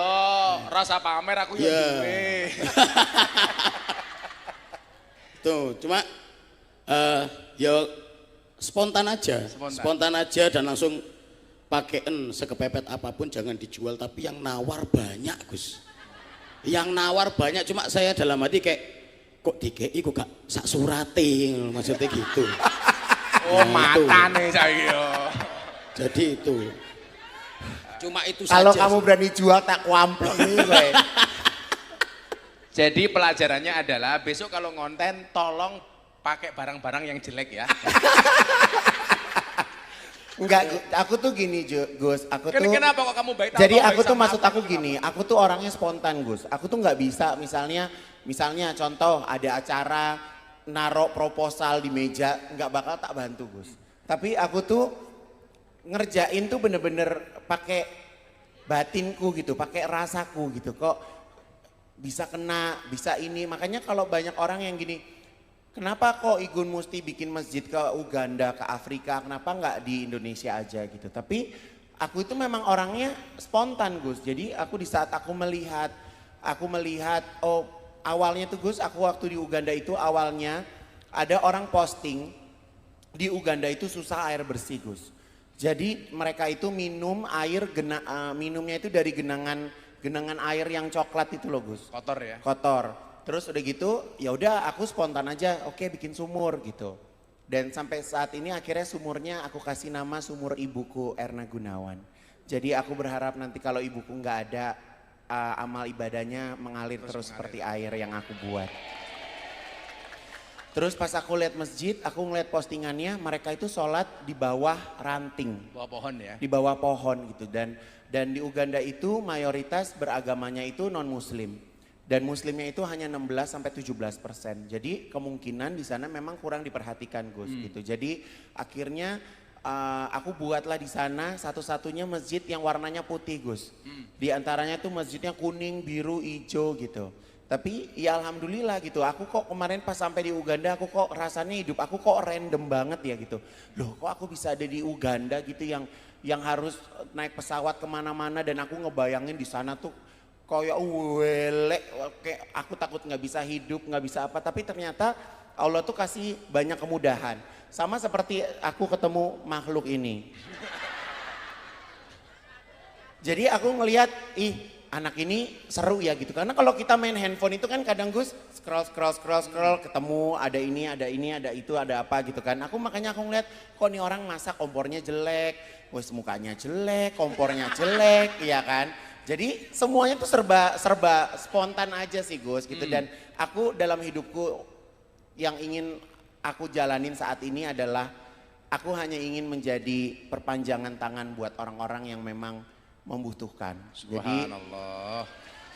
rasa pamer aku ya duwe. Tuh, cuma ya spontan aja. Spontan aja dan langsung pakein sekepepet apapun jangan dijual tapi yang nawar banyak Gus. Yang nawar banyak cuma saya dalam hati kayak kok dikei kok gak sak surate maksudnya gitu. Oh, matane saiki yo. Jadi itu. Cuma itu saja. Kalau kamu berani jual tak kuamplek nih gue. Jadi pelajarannya adalah besok kalau ngonten tolong pakai barang-barang yang jelek ya. Enggak, aku tuh gini Gus, aku tuh. Kenapa kok kamu baik? Jadi aku tuh maksud aku gini, aku tuh orangnya spontan Gus. Aku tuh nggak bisa misalnya contoh ada acara narok proposal di meja, nggak bakal tak bantu Gus. Tapi aku tuh ngerjain tuh bener-bener pakai batinku gitu, pakai rasaku gitu. Kok bisa kena, bisa ini. Makanya kalau banyak orang yang gini, kenapa kok Igun mesti bikin masjid ke Uganda, ke Afrika, kenapa nggak di Indonesia aja gitu. Tapi aku itu memang orangnya spontan Gus. Jadi aku di saat aku melihat oh awalnya tuh Gus, aku waktu di Uganda itu awalnya ada orang posting di Uganda itu susah air bersih Gus. Jadi mereka itu minum air minumnya itu dari genangan air yang coklat itu loh Gus. Kotor ya. Kotor. Terus udah gitu ya udah aku spontan aja oke bikin sumur gitu. Dan sampai saat ini akhirnya sumurnya aku kasih nama sumur ibuku Erna Gunawan. Jadi aku berharap nanti kalau ibuku nggak ada amal ibadahnya mengalir terus seperti air yang aku buat. Terus pas aku lihat masjid, aku ngeliat postingannya mereka itu sholat di bawah ranting. Bawah pohon ya. Di bawah pohon gitu dan di Uganda itu mayoritas beragamanya itu non muslim. Dan muslimnya itu hanya 16-17%. Jadi kemungkinan di sana memang kurang diperhatikan Gus gitu. Jadi akhirnya aku buatlah di sana satu-satunya masjid yang warnanya putih Gus. Di antaranya tuh masjidnya kuning, biru, hijau gitu. Tapi ya alhamdulillah gitu, aku kok kemarin pas sampai di Uganda aku kok rasanya hidup aku kok random banget ya gitu. Loh kok aku bisa ada di Uganda gitu yang harus naik pesawat kemana-mana dan aku ngebayangin di sana tuh kayak welek, kayak aku takut nggak bisa hidup, nggak bisa apa. Tapi ternyata Allah tuh kasih banyak kemudahan. Sama seperti aku ketemu makhluk ini. Jadi aku ngelihat, anak ini seru ya gitu. Karena kalau kita main handphone itu kan kadang Gus scroll ketemu ada ini, ada itu, ada apa gitu kan. Makanya aku ngeliat kok nih orang masak kompornya jelek, wes mukanya jelek, kompornya jelek, ya kan. Jadi semuanya tuh serba spontan aja sih Gus gitu. Dan aku dalam hidupku yang ingin aku jalanin saat ini adalah aku hanya ingin menjadi perpanjangan tangan buat orang-orang yang memang membutuhkan. Subhanallah.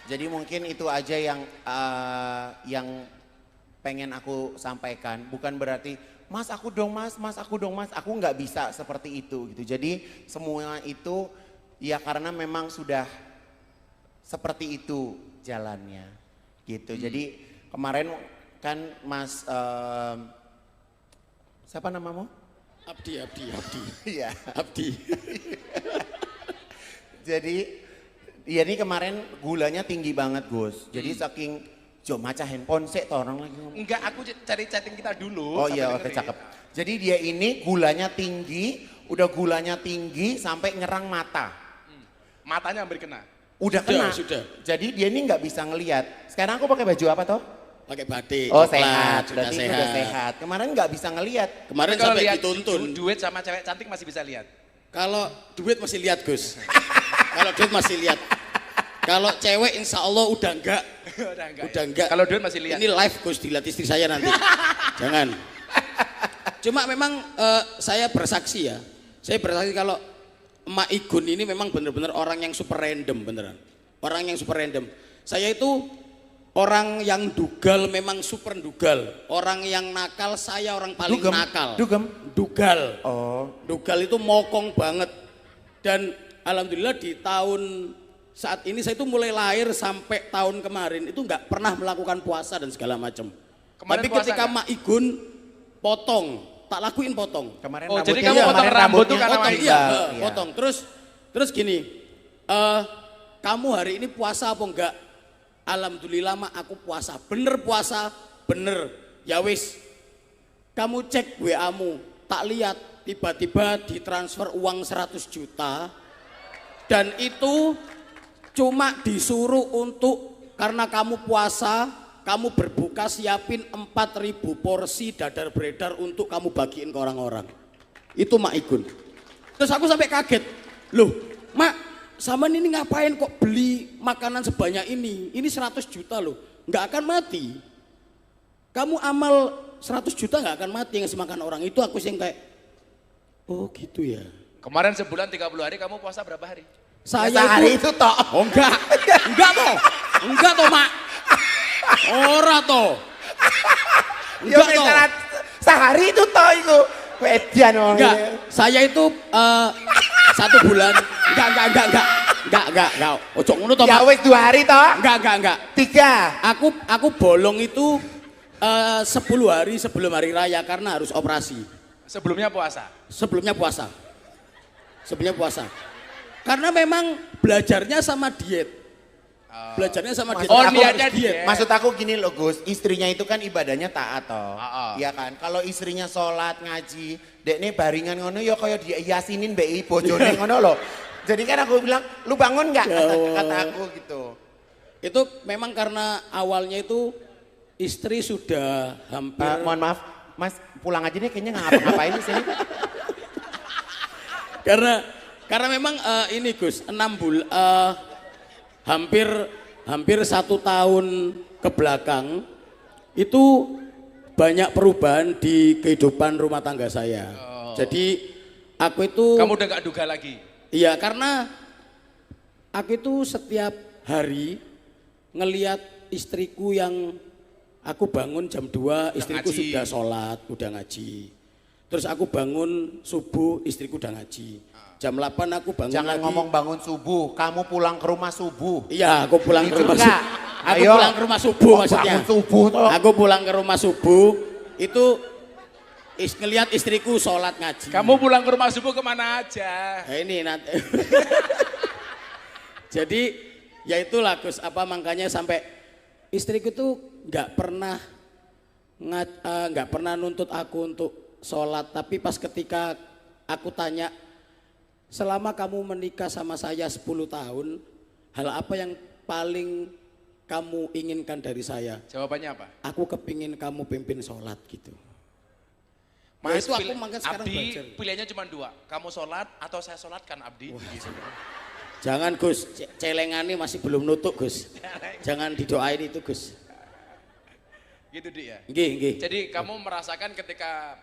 Jadi mungkin itu aja yang pengen aku sampaikan. Bukan berarti mas aku dong mas, mas aku dong mas. Aku nggak bisa seperti itu gitu. Jadi semua itu ya karena memang sudah seperti itu jalannya gitu. Jadi kemarin kan mas siapa namamu? Abdi. Iya. Abdi. Jadi ya ini kemarin gulanya tinggi banget Gus. Jadi saking Jo maca handphone sih orang lagi ngomong. Enggak, aku cari chatting kita dulu. Oh sampai iya oke dengerin. cakep. Jadi dia ini gulanya tinggi, udah gulanya tinggi sampai nyerang mata. Matanya hampir kena. Udah Sudah, kena. sudah. Jadi dia ini nggak bisa ngelihat. Sekarang aku pakai baju apa toh? Pakai batik. Oh coklat, sehat, sudah berarti itu udah sehat. Kemarin nggak bisa ngelihat. Kemarin Tapi kalau sampai lihat dituntun. duet sama cewek cantik masih bisa lihat. Kalau duit masih lihat Gus. Kalau duit masih lihat. Kalau cewek insya Allah udah enggak. Udah enggak. Kalau duet masih lihat. Ini live Gus, dilihat istri saya nanti. Jangan. Cuma memang saya bersaksi ya. Saya bersaksi kalau Emak Igun ini memang benar-benar orang yang super random beneran. Orang yang super random. Saya itu orang yang dugal memang super dugal. Orang yang nakal saya orang paling Dugem. nakal. Dugem. Dugal. Oh. Dugal itu mokong banget. Dan alhamdulillah di tahun saat ini saya itu mulai lahir sampai tahun kemarin itu nggak pernah melakukan puasa dan segala macam. Kemarin Tapi puasa ketika nggak? Mak Igun potong, tak lakuin potong. Kemarin Oh, jadi rambutnya- kamu potong kemarin rambut tuh rambutnya karena Potong, Mak iya, iya. potong. Terus gini, kamu hari ini puasa apa enggak? Alhamdulillah mak aku puasa, bener. Ya wis, kamu cek WA-mu, tak lihat tiba-tiba ditransfer uang 100 juta dan itu cuma disuruh untuk karena kamu puasa, kamu berbuka siapin 4.000 porsi dadar beredar untuk kamu bagiin ke orang-orang. Itu Mak Igun. Terus aku sampai kaget, loh Mak, sama ini ngapain kok beli makanan sebanyak ini? Ini 100 juta loh, nggak akan mati. Kamu amal 100 juta nggak akan mati ngasih makan orang. Itu aku sih yang kayak, oh gitu ya. Kemarin sebulan 30 hari kamu puasa berapa hari? Saya Sehari itu toh. oh enggak toh Mak. Ora toh. Ya Enggak toh. sehari itu toh itu. Edian wong. Enggak, saya itu 1 bulan. Enggak. Ojo ngono toh, Ya Mak. wis 2 hari toh. Enggak. 3. Aku bolong itu 10 hari sebelum hari raya karena harus operasi. Sebelumnya puasa. Sebelumnya puasa. Karena memang belajarnya sama diet. Belajarnya sama diet. Oh, Aku niatnya harus diet. Maksud aku gini loh Gus, istrinya itu kan ibadahnya taat toh. Heeh. Iya kan? Kalau istrinya sholat, ngaji, dekne baringan ngono ya kaya diyasinin mbek bojone ngono loh. Jadi kan aku bilang, lu bangun nggak? Kata aku gitu. Itu memang karena awalnya itu istri sudah hampir Mohon maaf, Mas pulang aja deh kayaknya nggak ngapa-ngapain di sini. karena memang ini Gus, hampir 1 tahun ke belakang itu banyak perubahan di kehidupan rumah tangga saya. Jadi aku itu Kamu udah gak duga lagi. iya karena aku itu setiap hari ngelihat istriku yang aku bangun jam 2 istriku ngaji. sudah sholat, udah ngaji. Terus aku bangun subuh istriku udah ngaji. Jam 8 aku bangun Jangan lagi. ngomong bangun subuh, kamu pulang ke rumah subuh. Iya, aku pulang ke Jujur rumah nggak? subuh. Aku Ayo. pulang ke rumah subuh Oh, maksudnya. bangun subuh toh. Aku pulang ke rumah subuh itu ngelihat istriku sholat ngaji. Kamu pulang ke rumah subuh kemana aja? Nah, ini nanti. Jadi ya itulah Gus, makanya sampai istriku tuh nggak pernah nuntut aku untuk sholat, tapi pas ketika aku tanya, selama kamu menikah sama saya 10 tahun, hal apa yang paling kamu inginkan dari saya? Jawabannya apa? Aku kepingin kamu pimpin sholat gitu. Mas, itu aku makan sekarang Abdi belajar. pilihannya cuma 2. Kamu sholat atau saya sholatkan Abdi? Gitu. Jangan Gus, celengannya masih belum nutuk Gus. Jangan didoain itu Gus. Gitu dia. Nggih. Jadi kamu merasakan ketika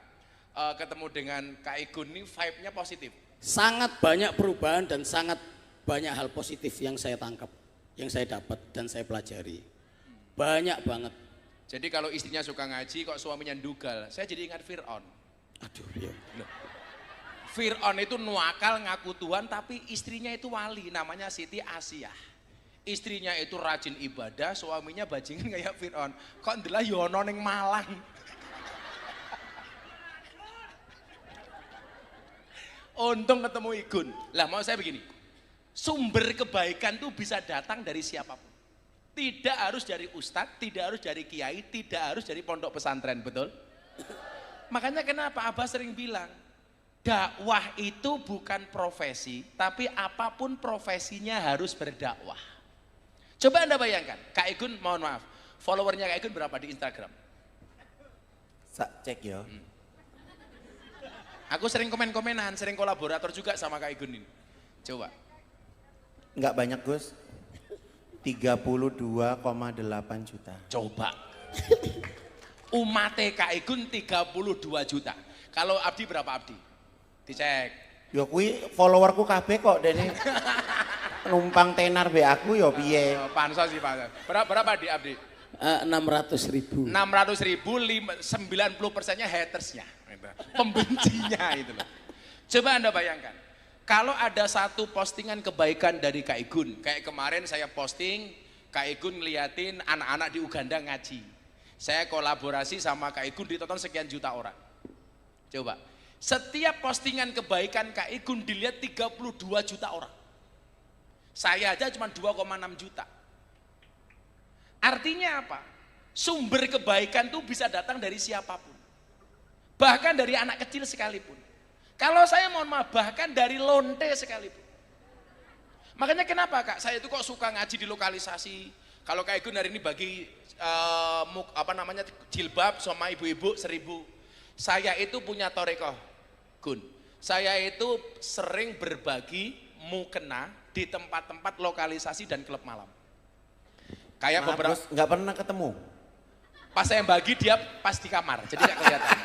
ketemu dengan Kak Igun ini vibe-nya positif? Sangat banyak perubahan dan sangat banyak hal positif yang saya tangkap. yang saya dapat dan saya pelajari. Banyak banget. Jadi kalau istrinya suka ngaji kok suaminya ndugal, saya jadi ingat Fir'aun. Aduh ya. Fir'aun itu nuakal ngaku Tuhan tapi istrinya itu wali namanya Siti Asiyah. Istrinya itu rajin ibadah, suaminya bajingan kayak Fir'aun. Kok ndelah yono ning Malang. Untung ketemu Igun. Lah mau saya begini, sumber kebaikan itu bisa datang dari siapapun. Tidak harus dari ustadz, tidak harus dari kiai, tidak harus dari pondok pesantren, betul? Makanya kenapa Abah sering bilang, dakwah itu bukan profesi, tapi apapun profesinya harus berdakwah. Coba Anda bayangkan, Kak Igun mohon maaf, followernya Kak Igun berapa di Instagram? Cek ya. Aku sering komen-komenan, sering kolaborator juga sama Kak Igun ini. Coba. Enggak banyak Gus. 32,8 juta. Coba. Umate Kak Igun 32 juta. Kalau Abdi berapa Abdi? Dicek. Ya kuwi followerku kabeh kok dene. Numpang tenar be aku ya piye. Pansos sih pansos. Berapa di Abdi? 600.000. 600.000, 90%-nya hatersnya. Pembencinya itu loh. Coba Anda bayangkan. Kalau ada satu postingan kebaikan dari Kak Igun, kayak kemarin saya posting, Kak Igun ngeliatin anak-anak di Uganda ngaji. Saya kolaborasi sama Kak Igun ditonton sekian juta orang. Coba, setiap postingan kebaikan Kak Igun dilihat 32 juta orang. Saya aja cuma 2,6 juta. Artinya apa? Sumber kebaikan itu bisa datang dari siapapun. Bahkan dari anak kecil sekalipun. Kalau saya mohon maaf, bahkan dari lonte sekalipun. Makanya kenapa Kak, saya itu kok suka ngaji di lokalisasi. Kalau Kak Igun hari ini bagi jilbab sama ibu-ibu 1.000. Saya itu punya torekoh, Gun. Saya itu sering berbagi mukena di tempat-tempat lokalisasi dan klub malam. Kayak Maaf, beberapa, Gus, nggak pernah ketemu. pas saya bagi dia pas di kamar, jadi nggak kelihatan.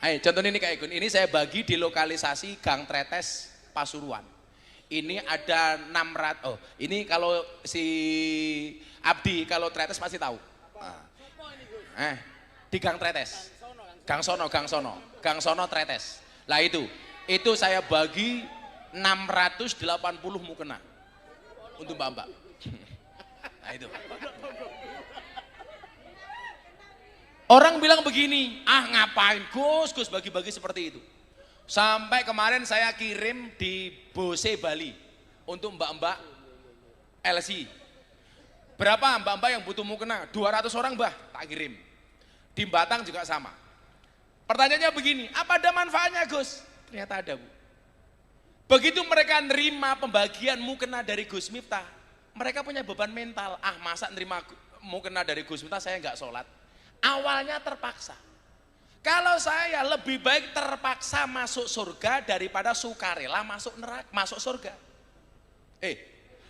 Ayo, contohnya ini Kak Igun, ini saya bagi di lokalisasi Gang Tretes Pasuruan. Ini ada 600, ini kalau si Abdi, kalau Tretes pasti tahu. Di Gang Tretes. Gang Sono Tretes. Lah itu saya bagi 680 mukena untuk mbak-mbak. Nah itu. Orang bilang begini, ngapain Gus bagi-bagi seperti itu. Sampai kemarin saya kirim di Bose Bali untuk mbak-mbak LC. Berapa mbak-mbak yang butuh mukena? 200 orang Mbah, tak kirim. Di Batang juga sama. Pertanyaannya begini, apa ada manfaatnya Gus? Ternyata ada Bu. Begitu mereka nerima pembagian mukena dari Gus Miftah, mereka punya beban mental. Masa nerima mukena dari Gus Miftah saya nggak sholat. Awalnya terpaksa. Kalau saya lebih baik terpaksa masuk surga daripada sukarela masuk surga.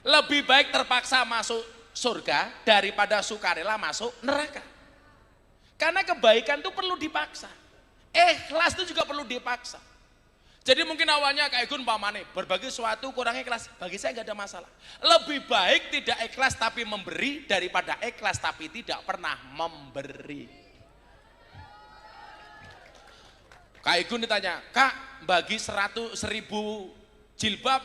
Lebih baik terpaksa masuk surga daripada sukarela masuk neraka. Karena kebaikan itu perlu dipaksa. Ikhlas itu juga perlu dipaksa. Jadi mungkin awalnya Kak Igun pamane berbagi sesuatu kurang ikhlas, bagi saya nggak ada masalah. Lebih baik tidak ikhlas tapi memberi daripada ikhlas tapi tidak pernah memberi. Kak Igun ditanya, Kak bagi 100.000 jilbab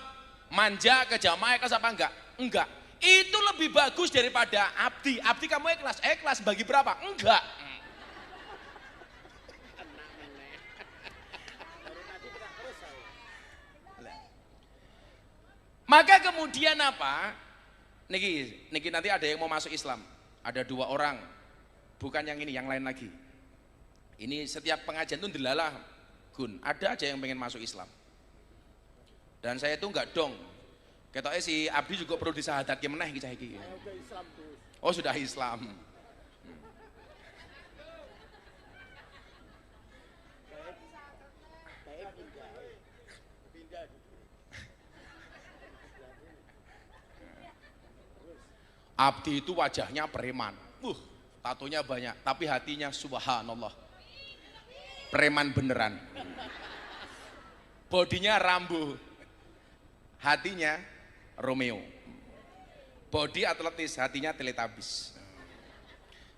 manja ke jamaah ikhlas apa enggak? Enggak. Itu lebih bagus daripada Abdi. Abdi kamu ikhlas? Ikhlas bagi berapa? Enggak. Maka kemudian apa? Niki nanti ada yang mau masuk Islam. Ada 2 orang. Bukan yang ini, yang lain lagi. Ini setiap pengajian itu dilalah, Gun. Ada aja yang pengen masuk Islam. Dan saya itu enggak dong. Ketoknya si Abdi juga perlu disahadatke meneh iki cah iki. Oh, sudah Islam. Abdi itu wajahnya preman. Tatonya banyak, tapi hatinya subhanallah. Preman beneran. Bodinya Rambo. hatinya Romeo. Body atletis, hatinya Teletubbies.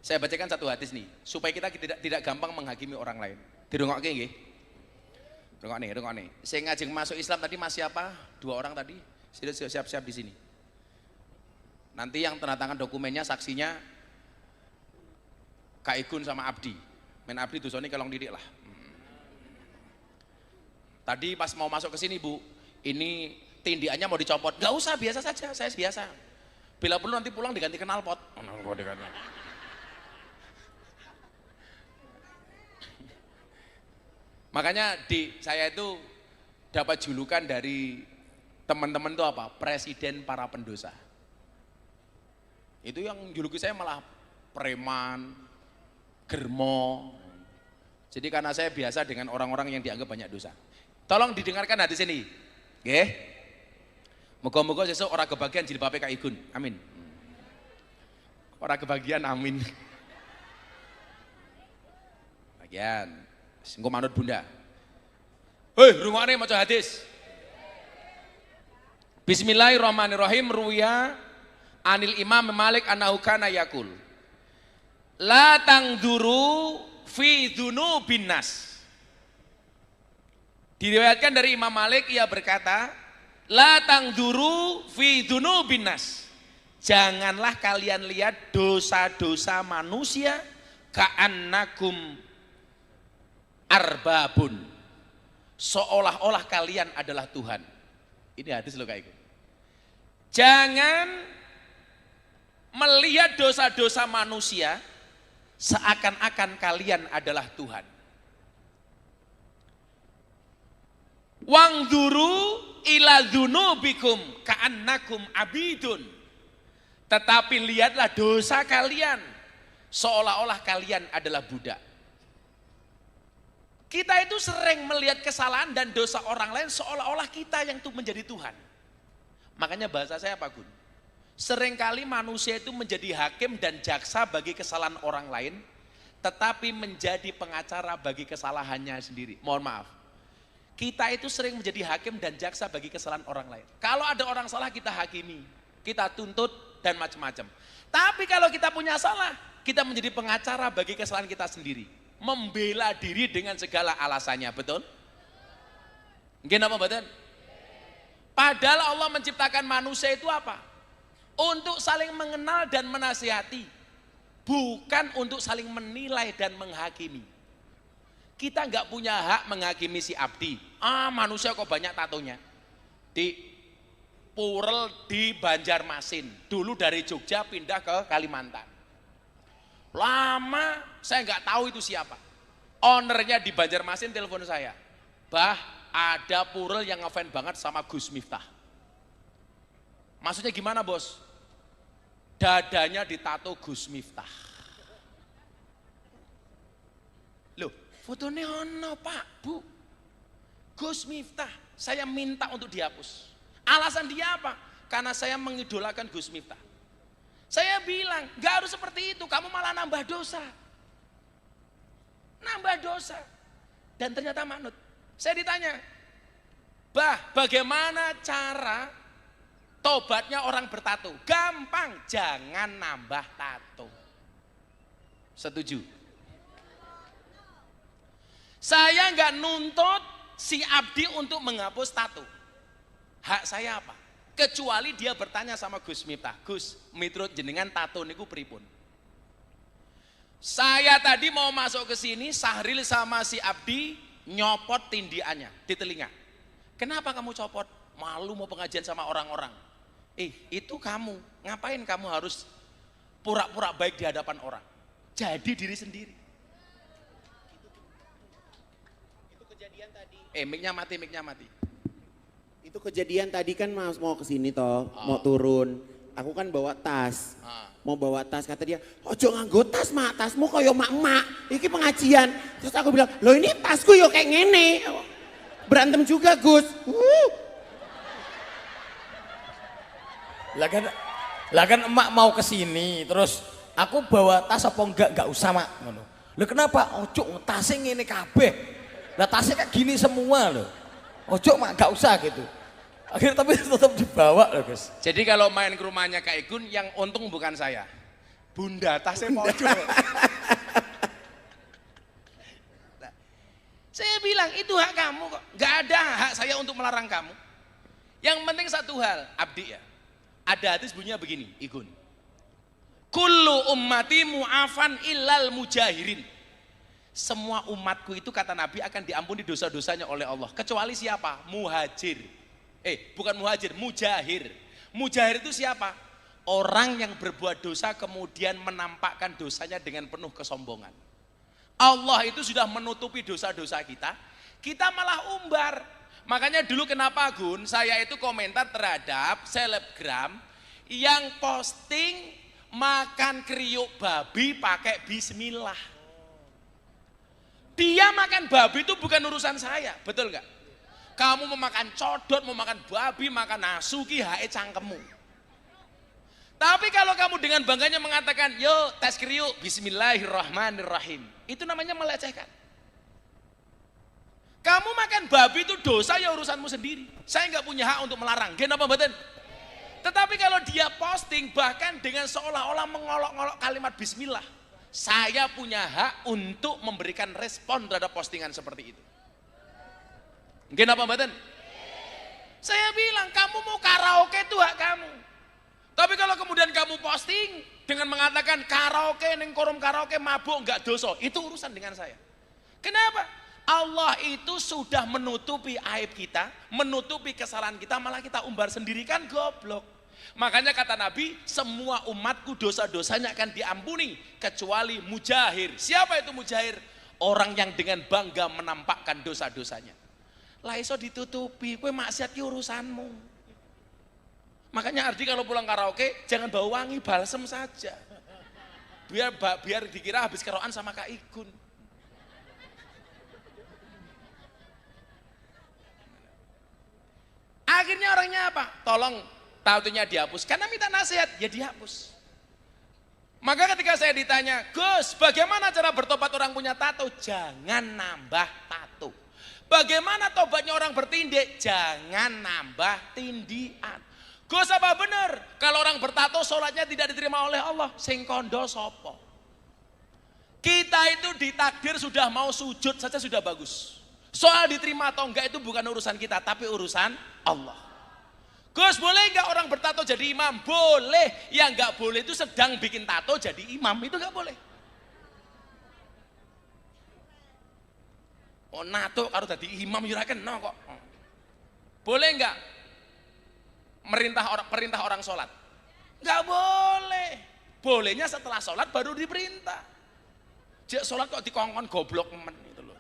Saya bacakan satu hadis nih, supaya kita tidak gampang menghakimi orang lain. Dirungokke nggih. Rungokne. Sing ngajeng masuk Islam tadi masih apa? 2 orang tadi. Siap-siap di sini. Nanti yang tanda tangan dokumennya, saksinya Kak Igun sama Abdi. Men Abdi dosane kelong didik lah. Tadi pas mau masuk ke sini Bu, ini tindiannya mau dicopot. Gak usah, biasa saja, saya biasa. Bila perlu nanti pulang diganti knalpot. Makanya saya itu dapat julukan dari teman-teman itu apa? Presiden para pendosa. Itu yang juluki saya malah preman, germo. Jadi karena saya biasa dengan orang-orang yang dianggap banyak dosa. Tolong didengarkan hadis ini. Nggih. Moga-moga sesuk ora kebagian jilbabe Kak Igun. Amin. Ora kebagian, amin. Bagian. Engko manut Bunda. Hei, rungokne maca hadis. Bismillahirrahmanirrahim. Ruya anil Imam Malik annahu kana yaqul. La tangduru fi dzunubin nas. Diriwayatkan dari Imam Malik, ia berkata, la tangduru fi dzunubin nas. Janganlah kalian lihat dosa-dosa manusia ka'annakum arbabun, seolah-olah kalian adalah Tuhan. Ini hadis loh Kak Igun. Jangan melihat dosa-dosa manusia seakan-akan kalian adalah Tuhan. Wangduru ila dzunubikum ka'annakum abidun. Tetapi lihatlah dosa kalian seolah-olah kalian adalah budak. Kita itu sering melihat kesalahan dan dosa orang lain seolah-olah kita yang tuh menjadi Tuhan. Makanya bahasa saya apa Gun? Seringkali manusia itu menjadi hakim dan jaksa bagi kesalahan orang lain, tetapi menjadi pengacara bagi kesalahannya sendiri. Mohon maaf. Kita itu sering menjadi hakim dan jaksa bagi kesalahan orang lain. Kalau ada orang salah kita hakimi, kita tuntut dan macam-macam. Tapi kalau kita punya salah, kita menjadi pengacara bagi kesalahan kita sendiri. Membela diri dengan segala alasannya, betul? Nggih napa mboten? Padahal Allah menciptakan manusia itu apa? Untuk saling mengenal dan menasihati, bukan untuk saling menilai dan menghakimi. Kita nggak punya hak menghakimi si Abdi. Manusia kok banyak tatonya. Di Purel di Banjarmasin, dulu dari Jogja pindah ke Kalimantan. Lama saya nggak tahu itu siapa. Ownernya di Banjarmasin telepon saya. Bah, ada Purel yang ngefans banget sama Gus Miftah. Maksudnya gimana bos? Dadanya ditato Gus Miftah. Loh, fotonya ono Pak, Bu. Gus Miftah, saya minta untuk dihapus. Alasan dia apa? Karena saya mengidolakan Gus Miftah. Saya bilang, gak harus seperti itu, kamu malah nambah dosa. Nambah dosa. Dan ternyata manut. Saya ditanya, Bah, bagaimana cara tobatnya orang bertato? Gampang, jangan nambah tato. Setuju? Saya nggak nuntut si Abdi untuk menghapus tato. Hak saya apa? Kecuali dia bertanya sama Gus Miftah, Gus, miturut jenengan tato niku pripun? Saya tadi mau masuk ke sini, Sahril sama si Abdi nyopot tindiannya di telinga. Kenapa kamu copot? Malu mau pengajian sama orang-orang. Itu kamu, ngapain kamu harus pura-pura baik di hadapan orang? Jadi diri sendiri. Itu kejadian tadi. Mic-nya mati. Itu kejadian tadi kan mau ke sini toh, mau turun. Aku kan bawa tas. Mau bawa tas, kata dia, ojo nganggo tas mak, tasmu kaya mak-mak. Iki pengajian. Terus aku bilang, loh ini tasku yo kayak ngene. Berantem juga Gus. Lah kan emak mau ke sini, terus aku bawa tas apa enggak usah mak. Loh kenapa? Ojo tasnya ngene kabeh. Lah tasnya kayak gini semua loh. Ojo mak gak usah gitu. Akhirnya tapi tetap dibawa loh Gus. Jadi kalau main ke rumahnya Kak Igun, yang untung bukan saya. Bunda tasnya pojok. Nah, saya bilang itu hak kamu kok. Gak ada hak saya untuk melarang kamu. Yang penting satu hal, Abdi ya. Ada hadis bunyinya begini, Igun. Kullu ummati mu'afan illal mujahirin. Semua umatku itu kata Nabi akan diampuni dosa-dosanya oleh Allah. Kecuali siapa? Muhajir. Bukan muhajir, mujahir. Mujahir itu siapa? Orang yang berbuat dosa kemudian menampakkan dosanya dengan penuh kesombongan. Allah itu sudah menutupi dosa-dosa kita, kita malah umbar. Makanya dulu kenapa Gun, saya itu komentar terhadap selebgram yang posting makan kriuk babi pakai bismillah. Dia makan babi itu bukan urusan saya, betul nggak? Kamu mau makan codot, mau makan babi, makan nasuki, hae cangkemmu. Tapi kalau kamu dengan bangganya mengatakan, yo tes kriuk, bismillahirrahmanirrahim. Itu namanya melecehkan. Kamu makan babi itu dosa ya urusanmu sendiri. Saya nggak punya hak untuk melarang, gen apa badan? Tetapi kalau dia posting bahkan dengan seolah-olah mengolok-olok kalimat bismillah, saya punya hak untuk memberikan respon terhadap postingan seperti itu. Gen apa badan? Saya bilang kamu mau karaoke itu hak kamu. Tapi kalau kemudian kamu posting dengan mengatakan karaoke neng korum karaoke mabuk nggak dosa, itu urusan dengan saya. Kenapa? Allah itu sudah menutupi aib kita, menutupi kesalahan kita, malah kita umbar sendiri kan goblok. Makanya kata Nabi, semua umatku dosa-dosanya akan diampuni kecuali mujahir. Siapa itu mujahir? Orang yang dengan bangga menampakkan dosa-dosanya. Lah iso ditutupi, kowe maksiat ki urusanmu. Makanya Ardi kalau pulang karaoke jangan bawa wangi, balsem saja. Biar dikira habis keroan sama Kak Igun. Akhirnya orangnya apa? Tolong taunya dihapus. Karena minta nasihat, ya dihapus. Maka ketika saya ditanya, Gus, bagaimana cara bertobat orang punya tato? Jangan nambah tato. Bagaimana tobatnya orang bertindih? Jangan nambah tindian. Gus, apa benar? Kalau orang bertato sholatnya tidak diterima oleh Allah, sing kondo sopo. Kita itu ditakdir sudah mau sujud saja sudah bagus. Soal diterima atau enggak itu bukan urusan kita, tapi urusan Allah. Gus, boleh enggak orang bertato jadi imam? Boleh. Yang enggak boleh itu sedang bikin tato jadi imam, itu enggak boleh. Oh nato karo dadi imam yo kena kok. Boleh enggak perintah orang sholat? Enggak boleh. Bolehnya setelah sholat baru diperintah. Jek sholat kok dikongkon goblok men itu loh.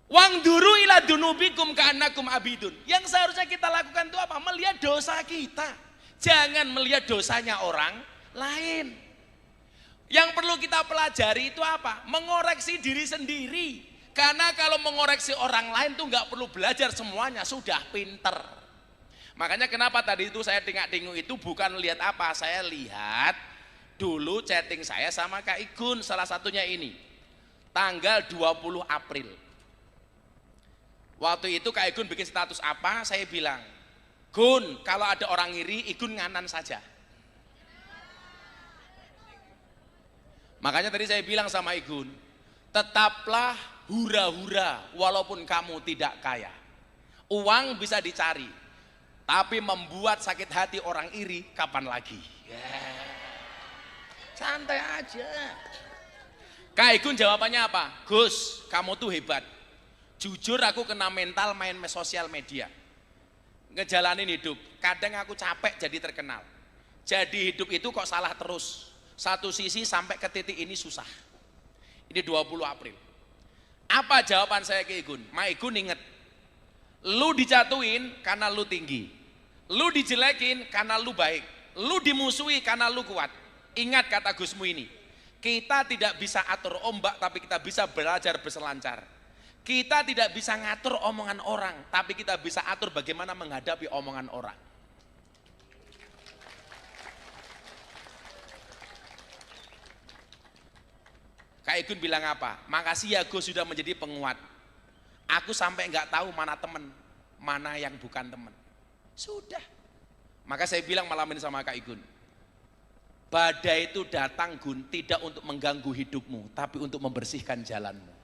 Wang duru ila dunubikum ka'annakum abidun. Yang seharusnya kita lakukan itu apa? Melihat dosa kita. Jangan melihat dosanya orang lain. Yang perlu kita pelajari itu apa? Mengoreksi diri sendiri. Karena kalau mengoreksi orang lain tuh nggak perlu belajar semuanya, sudah pinter. Makanya kenapa tadi itu saya tengok-tengok itu bukan lihat apa, saya lihat dulu chatting saya sama Kak Igun, salah satunya ini. Tanggal 20 April. Waktu itu Kak Igun bikin status apa, saya bilang, Gun, kalau ada orang iri, Igun nganan saja. Makanya tadi saya bilang sama Igun, tetaplah hura-hura walaupun kamu tidak kaya. Uang bisa dicari, tapi membuat sakit hati orang iri kapan lagi? Santai aja. Kak Igun jawabannya apa? Gus, kamu tuh hebat. Jujur aku kena mental main sosial media. Ngejalanin hidup, kadang aku capek jadi terkenal. Jadi hidup itu kok salah terus. Satu sisi sampai ke titik ini susah. Ini 20 April. Apa jawaban saya ke Igun? Ma Igun inget, lu dijatuhin karena lu tinggi. Lu dijelekin karena lu baik. Lu dimusuhi karena lu kuat. Ingat kata Gusmu ini, kita tidak bisa atur ombak tapi kita bisa belajar berselancar. Kita tidak bisa ngatur omongan orang, tapi kita bisa atur bagaimana menghadapi omongan orang. Kak Igun bilang apa? Makasih ya Gus sudah menjadi penguat. Aku sampai nggak tahu mana teman, mana yang bukan teman. Sudah. Maka saya bilang malam ini sama Kak Igun, badai itu datang Gun tidak untuk mengganggu hidupmu, tapi untuk membersihkan jalanmu.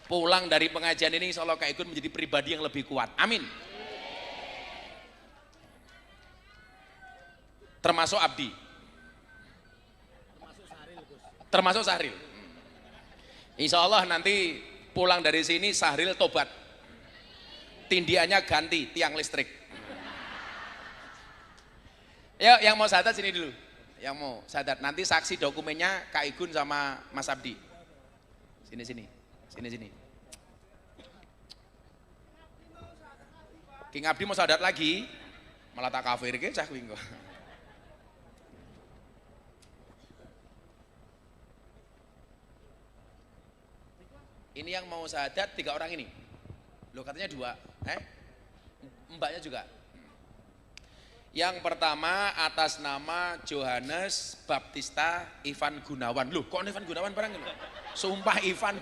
Pulang dari pengajian ini insya Allah Kak Igun menjadi pribadi yang lebih kuat. Amin. Termasuk Abdi. Termasuk Sahril. Insya Allah nanti pulang dari sini Sahril tobat. Tindiannya ganti tiang listrik. Yuk yang mau syahadat sini dulu. Yang mau syahadat nanti saksi dokumennya Kak Igun sama Mas Abdi. Sini. King Abdi mau syahadat lagi, malah tak kafir ke cah kuwi kok. Ini yang mau syahadat 3 orang ini. Loh katanya 2. Mbaknya juga. Yang pertama atas nama Johannes Baptista Ivan Gunawan. Loh kok Ivan Gunawan barang gitu? Sumpah Ivan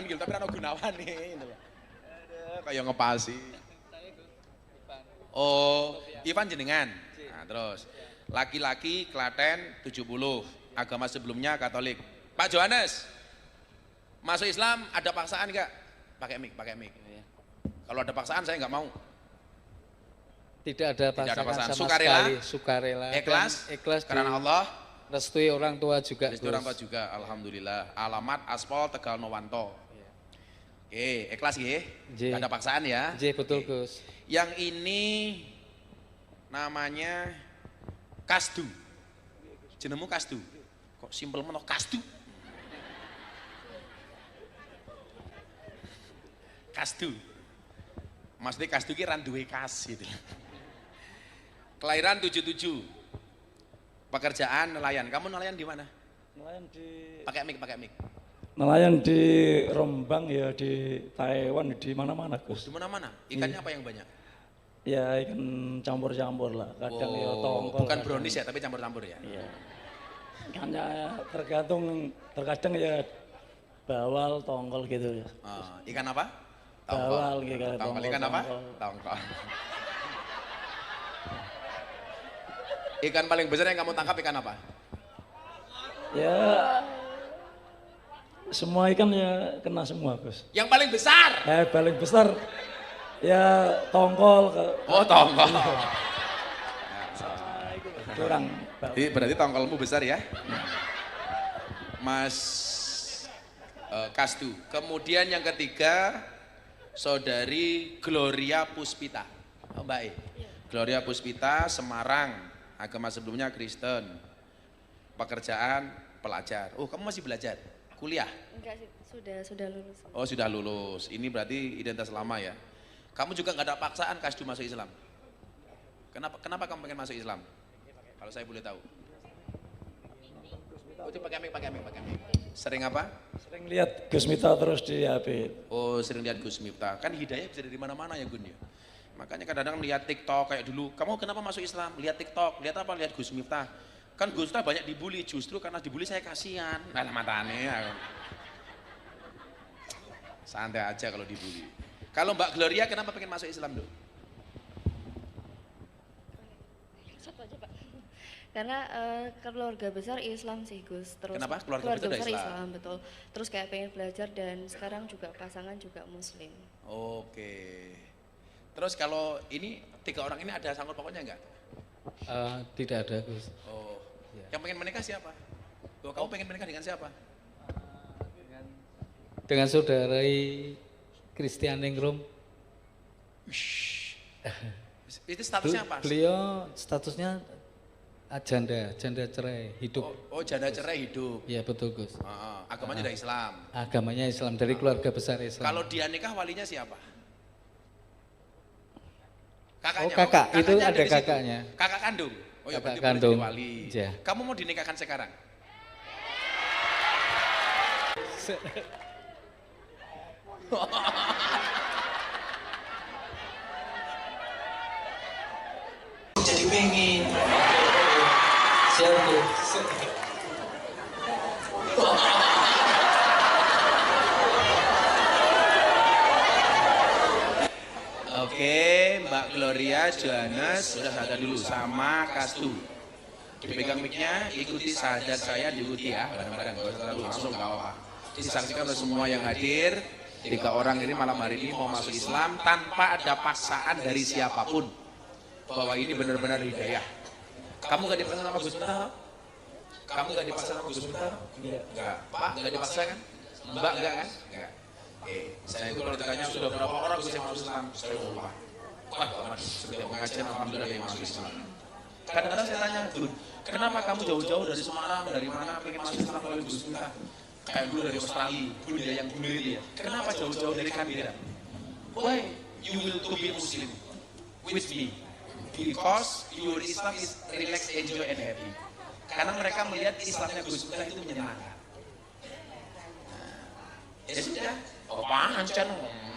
gitu, tapi ada Gunawan nih. Kayak ngepasi. Oh, Ivan jenengan. Nah, terus laki-laki Klaten 70, agama sebelumnya Katolik. Pak Johannes, masuk Islam ada paksaan enggak? Pakai mic. Kalau ada paksaan saya enggak mau. Tidak ada paksaan sama sukarela, sekali. Sukarela. Ikhlas karena Allah. Restui orang tua juga. Restui orang tua juga, alhamdulillah. Alamat Aspol Tegal Nowanto. Oke, ikhlas ya. Enggak ada paksaan ya. Betul Gus. Yang ini namanya Kasdu. Jenengmu Kasdu. Kok simpel menoh Kasdu? Kasdu. Maksudnya Kasdu ki ran duwe kas gitu. Kelahiran 77. Pekerjaan nelayan. Kamu nelayan di mana? Nelayan di pakai mic. Nelayan di Rembang ya, di Taiwan, di mana-mana Gus. Di mana-mana. Ikannya apa yang banyak? Ya ikan campur-campur lah. Kadang ya tongkol. Bukan brownies ya, tapi campur-campur ya. Iya. Ikannya terkadang ya bawal, tongkol gitu ya. Ikan apa? Bawal gitu. Tongkol. Ikan apa? Tongkol. Ikan paling besar yang kamu tangkap ikan apa? Ya semua ikan ya kena semua Gus. Yang paling besar? Paling besar ya tongkol. Oh tongkol. Kurang. Berarti tongkolmu besar ya? Mas Kasdu. Kemudian yang ketiga Saudari Gloria Puspita. Mbak E. Gloria Puspita, Semarang. Agama sebelumnya Kristen. Pekerjaan pelajar. Oh, kamu masih belajar? Kuliah? Enggak sih, sudah lulus. Oh, sudah lulus. Ini berarti identitas lama ya. Kamu juga nggak ada paksaan Kasdu masuk Islam. Kenapa kamu pengen masuk Islam? Kalau saya boleh tahu. Oh, pakai mic. Sering apa? Sering lihat Gus Miftah terus di HP. Oh, sering lihat Gus Miftah. Kan hidayah bisa dari mana-mana ya Gun ya. Makanya kadang-kadang lihat TikTok kayak dulu. Kamu kenapa masuk Islam? Lihat TikTok. Lihat apa? Lihat Gus Miftah. Kan Gus Miftah banyak dibully. Justru karena dibully saya kasihan. Nah, matane. Santai aja kalau dibully. Kalau Mbak Gloria kenapa pengen masuk Islam dulu? Satu aja Pak. Karena keluarga besar Islam sih Gus. Terus kenapa? Keluarga besar Islam betul. Terus kayak pengen belajar dan sekarang juga pasangan juga Muslim. Oke. Terus kalau ini 3 orang ini ada sangkut pautnya enggak? Tidak ada Gus. Oh. Ya. Yang pengen menikah siapa? Kamu pengen menikah dengan siapa? Dengan saudari Christian Ningrum. Itu statusnya apa? Beliau statusnya janda cerai hidup. Oh, janda cerai hidup. Iya betul Gus. Agamanya dari Islam. Agamanya Islam, dari keluarga besar Islam. Kalau dia nikah walinya siapa? Kakaknya. Oh kakak, itu ada kakaknya. Kakak kandung. Oh ya berarti kandung. Wali. Ya. Kamu mau dinikahkan sekarang? Jadi pengen. Siapa? Mbak Gloria, Johannes, sudah sadar dulu, sama Kastu. Dipegang mic-nya, ikuti sahadat saya, diikuti ya, bareng-bareng, langsung gak apa-apa. Disaksikan oleh semua yang hadir, 3 orang ini malam hari ini mau masuk Islam tanpa ada paksaan dari siapapun. Bahwa ini benar-benar hidayah. Kamu gak dipaksa sama Gus Miftah? Kamu gak dipaksa sama Gus Miftah? Enggak. Pak, gak dipaksa kan? Mbak enggak kan? Enggak. Saya itu kalau ditanya sudah berapa orang Gus yang masuk Islam? Saya lupa. Wah, setiap pengajian alhamdulillah yang masuk Islam. Kadang-kadang saya tanya, Gun, kenapa kamu jauh-jauh dari Semarang, dari mana pengen masuk Islam oleh Gus Miftah? Kayak dulu dari Australia, dulu dia yang bunuh itu ya. Kenapa jauh-jauh dari Canberra? Why you will to be Muslim with me? Because your Islam is relax, enjoy, and happy. Karena mereka melihat Islamnya Gus Miftah itu menyenangkan. Ya sudah, apaan Chan?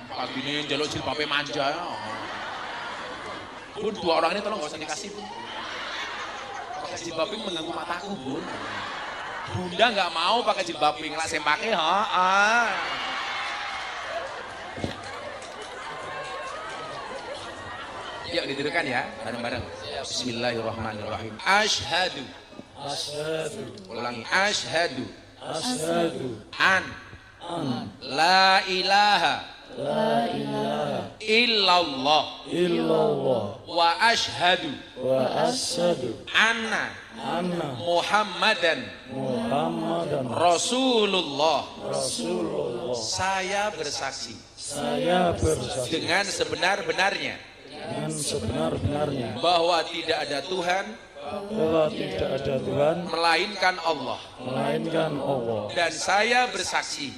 Pagi ini jaluk jilbabnya manja. Bun, 2 orang ini tolong gak usah dikasih, Bun. Pakai jilbab pink mengganggu mataku, Bun. Bunda nggak mau pakai jilbab pink, lah saya pakai, Yuk didirikan ya, bareng-bareng. Bismillahirrahmanirrahim. Ashhadu. Ulangi, ashhadu. An. La ilaha. Illallah. Wa ashhadu. Anna. Muhammadan. Rasulullah. Saya bersaksi. Dengan sebenar-benarnya. Bahwa tidak ada Tuhan. Melainkan Allah. Dan saya bersaksi.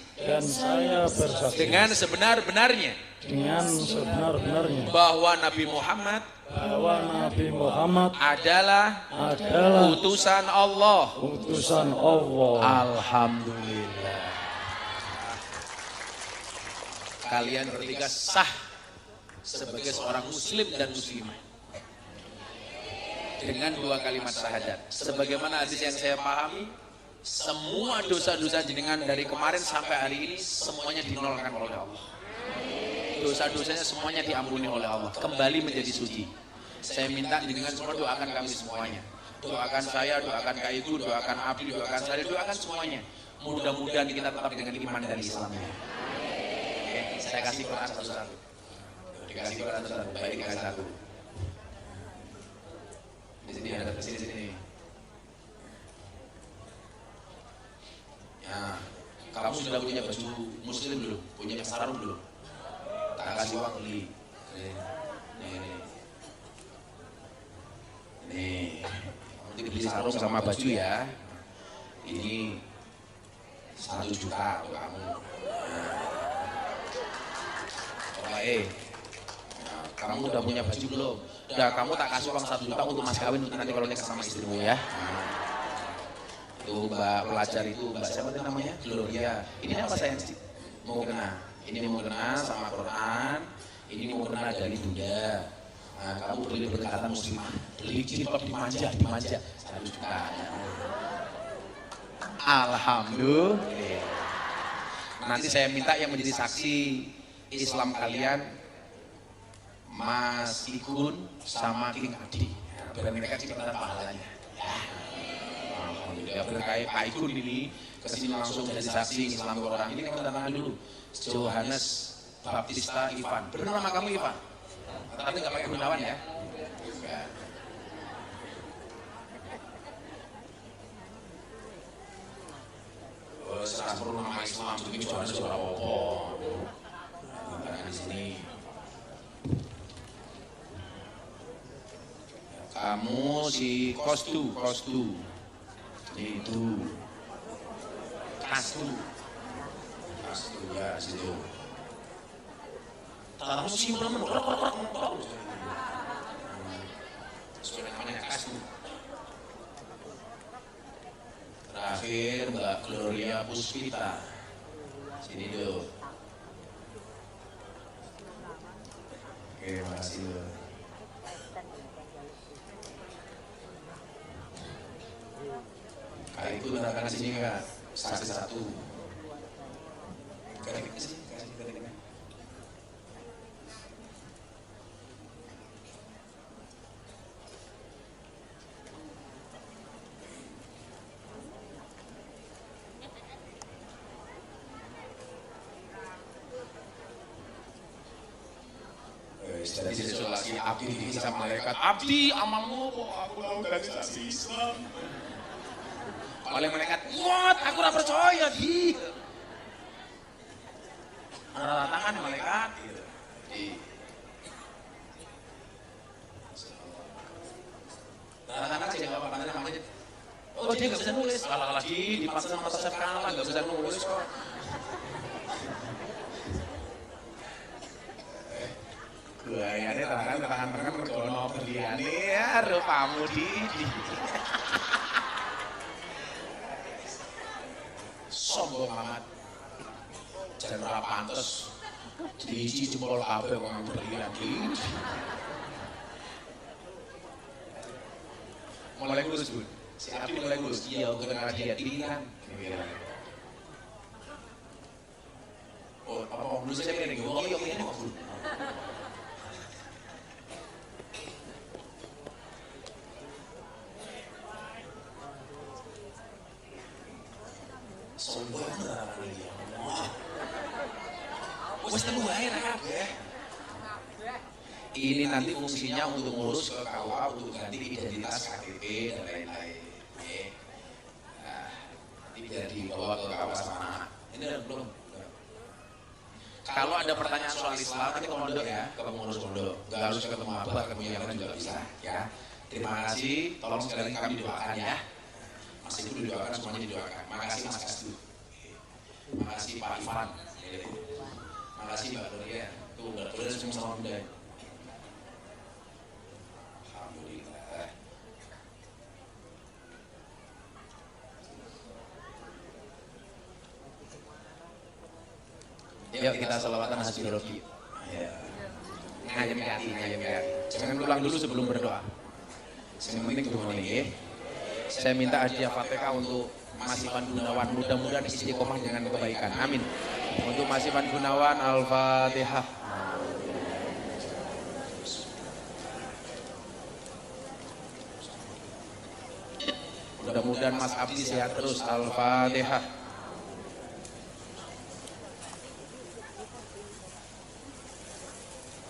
Dengan sebenar-benarnya. Bahwa Nabi Muhammad adalah utusan Allah. Alhamdulillah. Kalian bertiga sah sebagai seorang muslim dan muslimah dengan 2 kalimat syahadat. Sebagaimana hadis yang saya pahami, semua dosa-dosa jenengan dari kemarin sampai hari ini semuanya dinolkan oleh Allah. Dosa-dosanya semuanya diampuni oleh Allah, kembali menjadi suci. Saya minta jenengan semua doakan kami semuanya. Doakan saya, doakan Kak Ibu, doakan Abdi, doakan saya, doakan semuanya. Mudah-mudahan kita tetap dengan iman dan Islamnya. Oke, saya kasih Quran satu-satu. Dikasih Quran satu-satu, baik dikasih satu. Di sini ada, di sini. Ya, kamu sudah punya baju muslim belum? Punya sarung belum? Tak kasih uang beli. Nih, nanti beli sarung sama baju ya. Ini 1 juta untuk kamu. Kamu udah punya baju belum? Udah, kamu tak kasih uang 1 juta untuk mas kawin nanti kalau nikah sama istrimu ya. Itu Mbak pelajar itu, Mbak siapa itu namanya? Gloria. Ini apa sayang sih? Mau kena. Ini mau kena sama Quran. Ini mau kena dari Bunda. Nah, kamu beli berdekatan muslimah. Beli jilbab dimanja. 1 juta. Alhamdulillah. Nanti saya minta yang menjadi saksi Islam kalian Mas Igun sama King Adi. Biar mereka cepat pahalanya. Alhamdulillah berkait Pak Igun ini kesini langsung jadi saksi Islam orang ini kamu tangan dulu. Johannes Baptista Ivan. Benar nama kamu Ivan? Tapi nggak pakai Gunawan ya? Serah perlu nama Islam, begini Johannes suara apa? Di sini. Kamu si Kostu itu Kastu ya situ. Kamu sih belum sudah namanya Kastu. Terakhir Mbak Gloria Puspita, sini dulu. Oke, makasih dulu. Kak itu datang sini Kak, satu. Jadi disulasi abdi ini sama malaikat. Abdi amalmu apa? Aku organisasi Islam. Oleh malaikat, what? Aku ora percaya di. Ada tangan malaikat. Gitu. Tangan aja nggak apa-apa namanya. Oh dia nggak bisa nulis. Kalah lagi dipaksa sama Tasep kalah nggak bisa nulis kok. Gayane tangan mergono berliane ya rupamu di. Sombong amat. Jan ora pantes. Diisi jempol kabeh kok berlian iki. Mulai ngurus, Bun. Si Abi mulai ngurus. Iya, gara-gara dia pilihan. Oh, apa ngurus saya pengen ngomong, iya pengen ngomong. Sombong lah dia. Wes temu wae ra kabeh. Ini nanti fungsinya untuk ngurus ke KUA untuk ganti identitas KTP dan lain-lain. Nah, tidak dibawa ke KUA sama. Ini udah belum. Kalau ada pertanyaan soal Islam nanti ke pondok ya, ke pengurus pondok. Gak harus ketemu abah, ketemu yang lain juga bisa. Ya. Terima kasih. Tolong sekali kami doakan ya. Mas Ibu didoakan, semuanya didoakan. Makasih Mas Kasdu. Makasih Pak Ivan. Makasih Mbak Doria. Tuh, Mbak Doria semua sama Bunda. Alhamdulillah. Yuk kita selawatan Haji Rofi. Ya. Ngayem hati. Jangan pulang dulu sebelum berdoa. Yang penting doa ini. Saya minta hadiah Fatihah untuk Mas Ivan Gunawan, mudah-mudahan istiqomah dengan kebaikan. Amin. Untuk Mas Ivan Gunawan, Al-Fatihah. Mudah-mudahan Mas Abdi sehat terus. Al-Fatihah.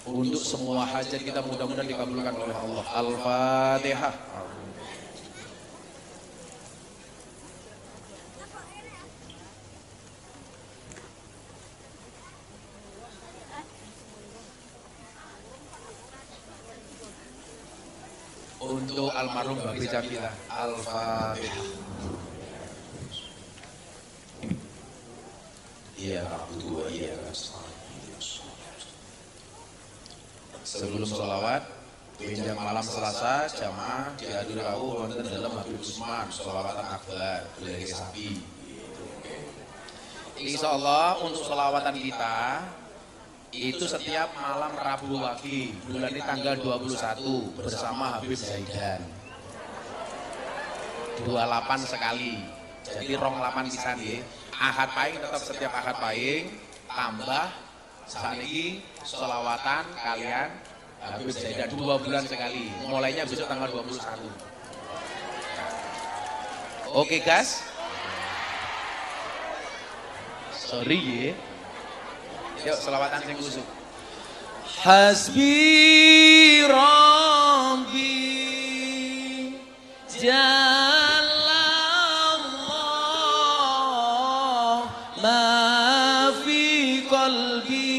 Untuk semua hajat kita mudah-mudahan dikabulkan oleh Allah. Al-Fatihah. Untuk almarhum Babi Jamila. Al-Fatihah. Iya, Abdullah, iya, sebelum sholawat, pinjam malam Selasa, jamaah diadu rawuh wonten dalam Habib Usman, sholawatan akbar, beli sapi. Insya Allah untuk sholawatan kita itu setiap malam Rabu Wage, bulan ini tanggal 21 bersama Habib Zaidan. 28 sekali, jadi rong 8 pisan ya. Ahad Pahing tetap setiap Ahad Pahing, tambah saat ini sholawatan kalian Habib Zaidan 2 bulan sekali. Mulainya besok tanggal 21. Oke guys. Sorry ya. Yuk sholawatan sing kusuk. Hasbi Rabbi Jalallah ma fi qalbi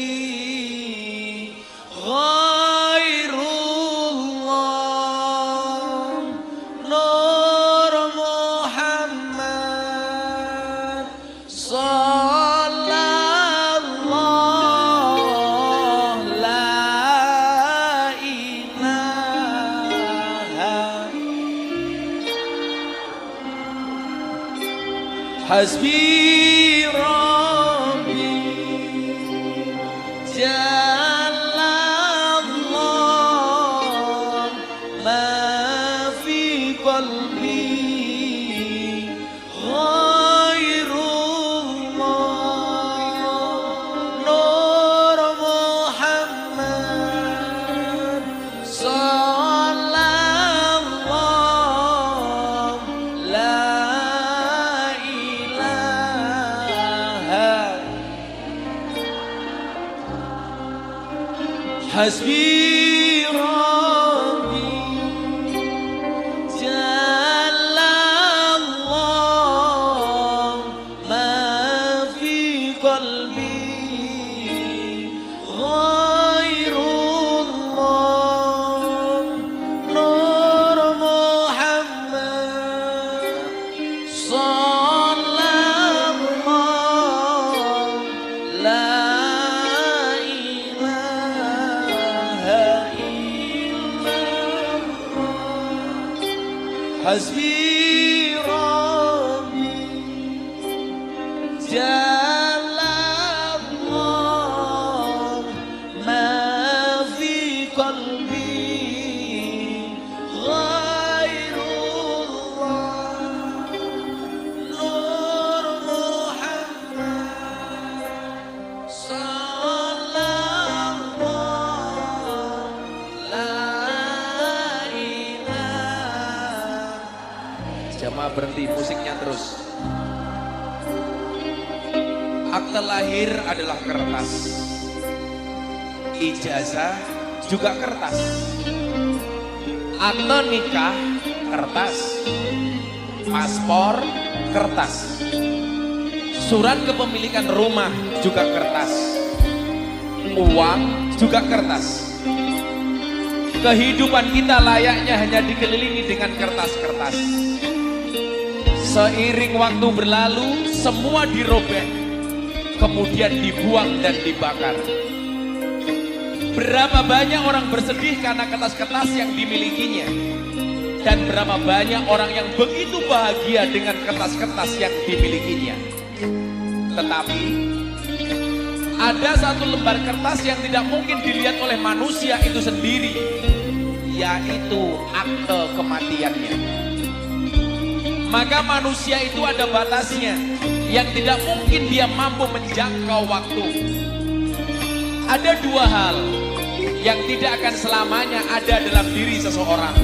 Hasbi Rabbi Jalallah ma fi qalbi ghairullah Nur Muhammad sallallahu la ilaha Hasbi Rabbi Jalallah ma fi qalbi Ghairullah Nur Muhammad Sallallahu la Hasbi Rabbi Jalallah ma fi qalbi Ghairullah Nur Muhammad Sallallahu la Jamaah berhenti musiknya terus. Akte lahir adalah kertas, ijazah juga kertas, akte nikah kertas, paspor kertas, surat kepemilikan rumah juga kertas, uang juga kertas. Kehidupan kita layaknya hanya dikelilingi dengan kertas-kertas. Seiring waktu berlalu, semua dirobek, kemudian dibuang dan dibakar. Berapa banyak orang bersedih karena kertas-kertas yang dimilikinya, dan berapa banyak orang yang begitu bahagia dengan kertas-kertas yang dimilikinya. Tetapi ada satu lembar kertas yang tidak mungkin dilihat oleh manusia itu sendiri, yaitu akte kematiannya. Maka manusia itu ada batasnya, yang tidak mungkin dia mampu menjangkau waktu. Ada dua hal yang tidak akan selamanya ada dalam diri seseorang: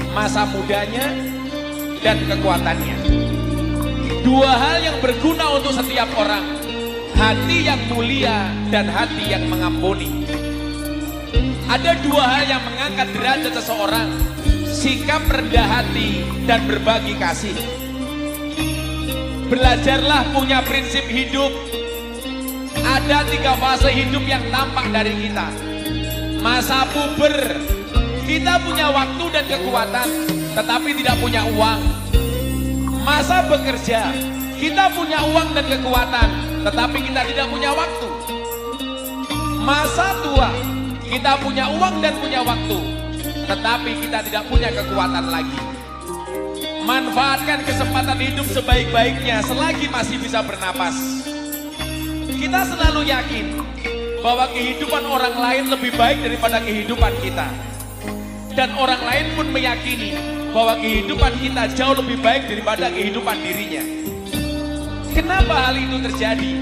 masa mudanya dan kekuatannya. Dua hal yang berguna untuk setiap orang: hati yang mulia dan hati yang mengampuni. Ada dua hal yang mengangkat derajat seseorang: sikap rendah hati dan berbagi kasih. Belajarlah punya prinsip hidup. Ada 3 fase hidup yang tampak dari kita. Masa puber, kita punya waktu dan kekuatan, tetapi tidak punya uang. Masa bekerja, kita punya uang dan kekuatan, tetapi kita tidak punya waktu. Masa tua, kita punya uang dan punya waktu, tetapi kita tidak punya kekuatan lagi. Manfaatkan kesempatan hidup sebaik-baiknya selagi masih bisa bernapas. Kita selalu yakin bahwa kehidupan orang lain lebih baik daripada kehidupan kita. Dan orang lain pun meyakini bahwa kehidupan kita jauh lebih baik daripada kehidupan dirinya. Kenapa hal itu terjadi?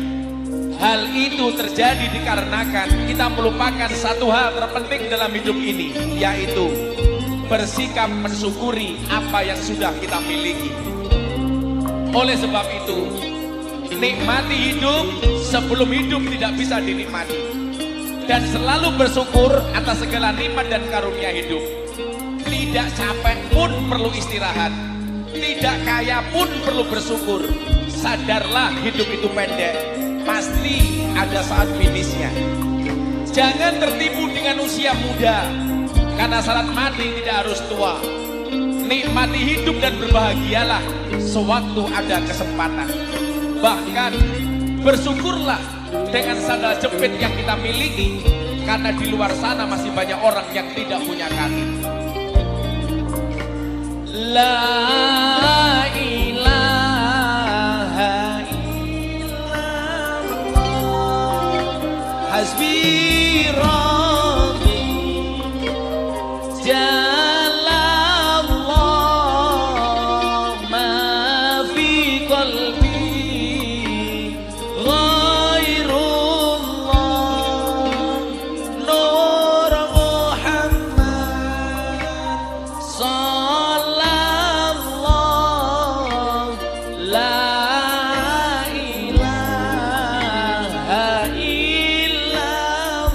Hal itu terjadi dikarenakan kita melupakan satu hal terpenting dalam hidup ini, yaitu bersikap mensyukuri apa yang sudah kita miliki. Oleh sebab itu, nikmati hidup sebelum hidup tidak bisa dinikmati, dan selalu bersyukur atas segala nikmat dan karunia hidup. Tidak capek pun perlu istirahat, tidak kaya pun perlu bersyukur. Sadarlah hidup itu pendek, pasti ada saat finishnya. Jangan tertipu dengan usia muda, karena syarat mati tidak harus tua. Nikmati hidup dan berbahagialah sewaktu ada kesempatan. Bahkan bersyukurlah dengan sandal jepit yang kita miliki, karena di luar sana masih banyak orang yang tidak punya kaki. La ilaha illallah hasbi rabbi jalallah ma fi qalbi ghairullah nur Muhammad sallallahu la ilaha illallah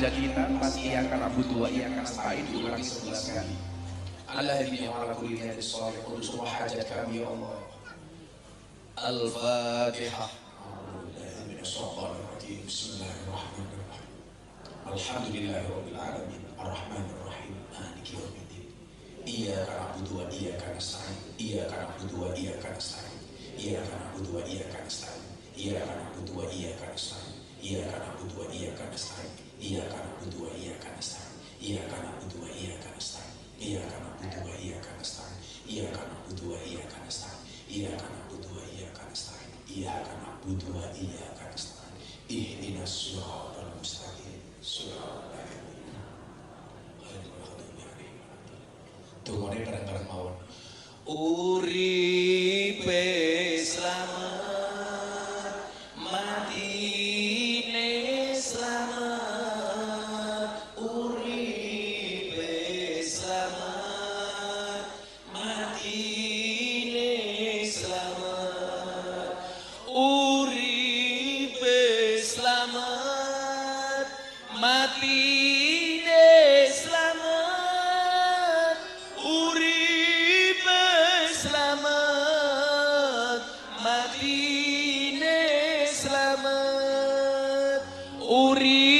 kepada kita pasti akan abudu wa iyyaka nasta'in diulang 11 kali. Alhamdulillah wa ala kulli niyatin shalih qul semua hajat kami ya Allah. Al-Fatihah. Bismillahirrahmanirrahim. Alhamdulillahirabbil alamin arrahmanir rahim maliki yaumiddin. Iyyaka na'budu wa iyyaka nasta'in. Iyyaka na'budu wa iyyaka nasta'in. Iyyaka na'budu wa iyyaka nasta'in. Iyyaka na'budu wa iyyaka nasta'in. Iyyaka na'budu wa iyyaka nasta'in. Iyyaka na'budu wa iyyaka nasta'in. Iyyaka na'budu wa iyyaka nasta'in. Iyyaka na'budu wa iyyaka nasta'in. Iyyaka na'budu wa iyyaka nasta'in. Iyyaka na'budu wa iyyaka nasta'in. Iyyaka na'budu wa iyyaka nasta'in. Ihdinas siratal mustaqim. Siratal ladzina tungone bareng-bareng mawon. Uripe slamet, matine slamet. Uripe slamet, matine slamet. Uripe slamet, matine slamet. Uripe slamet, matine slamet. Uripe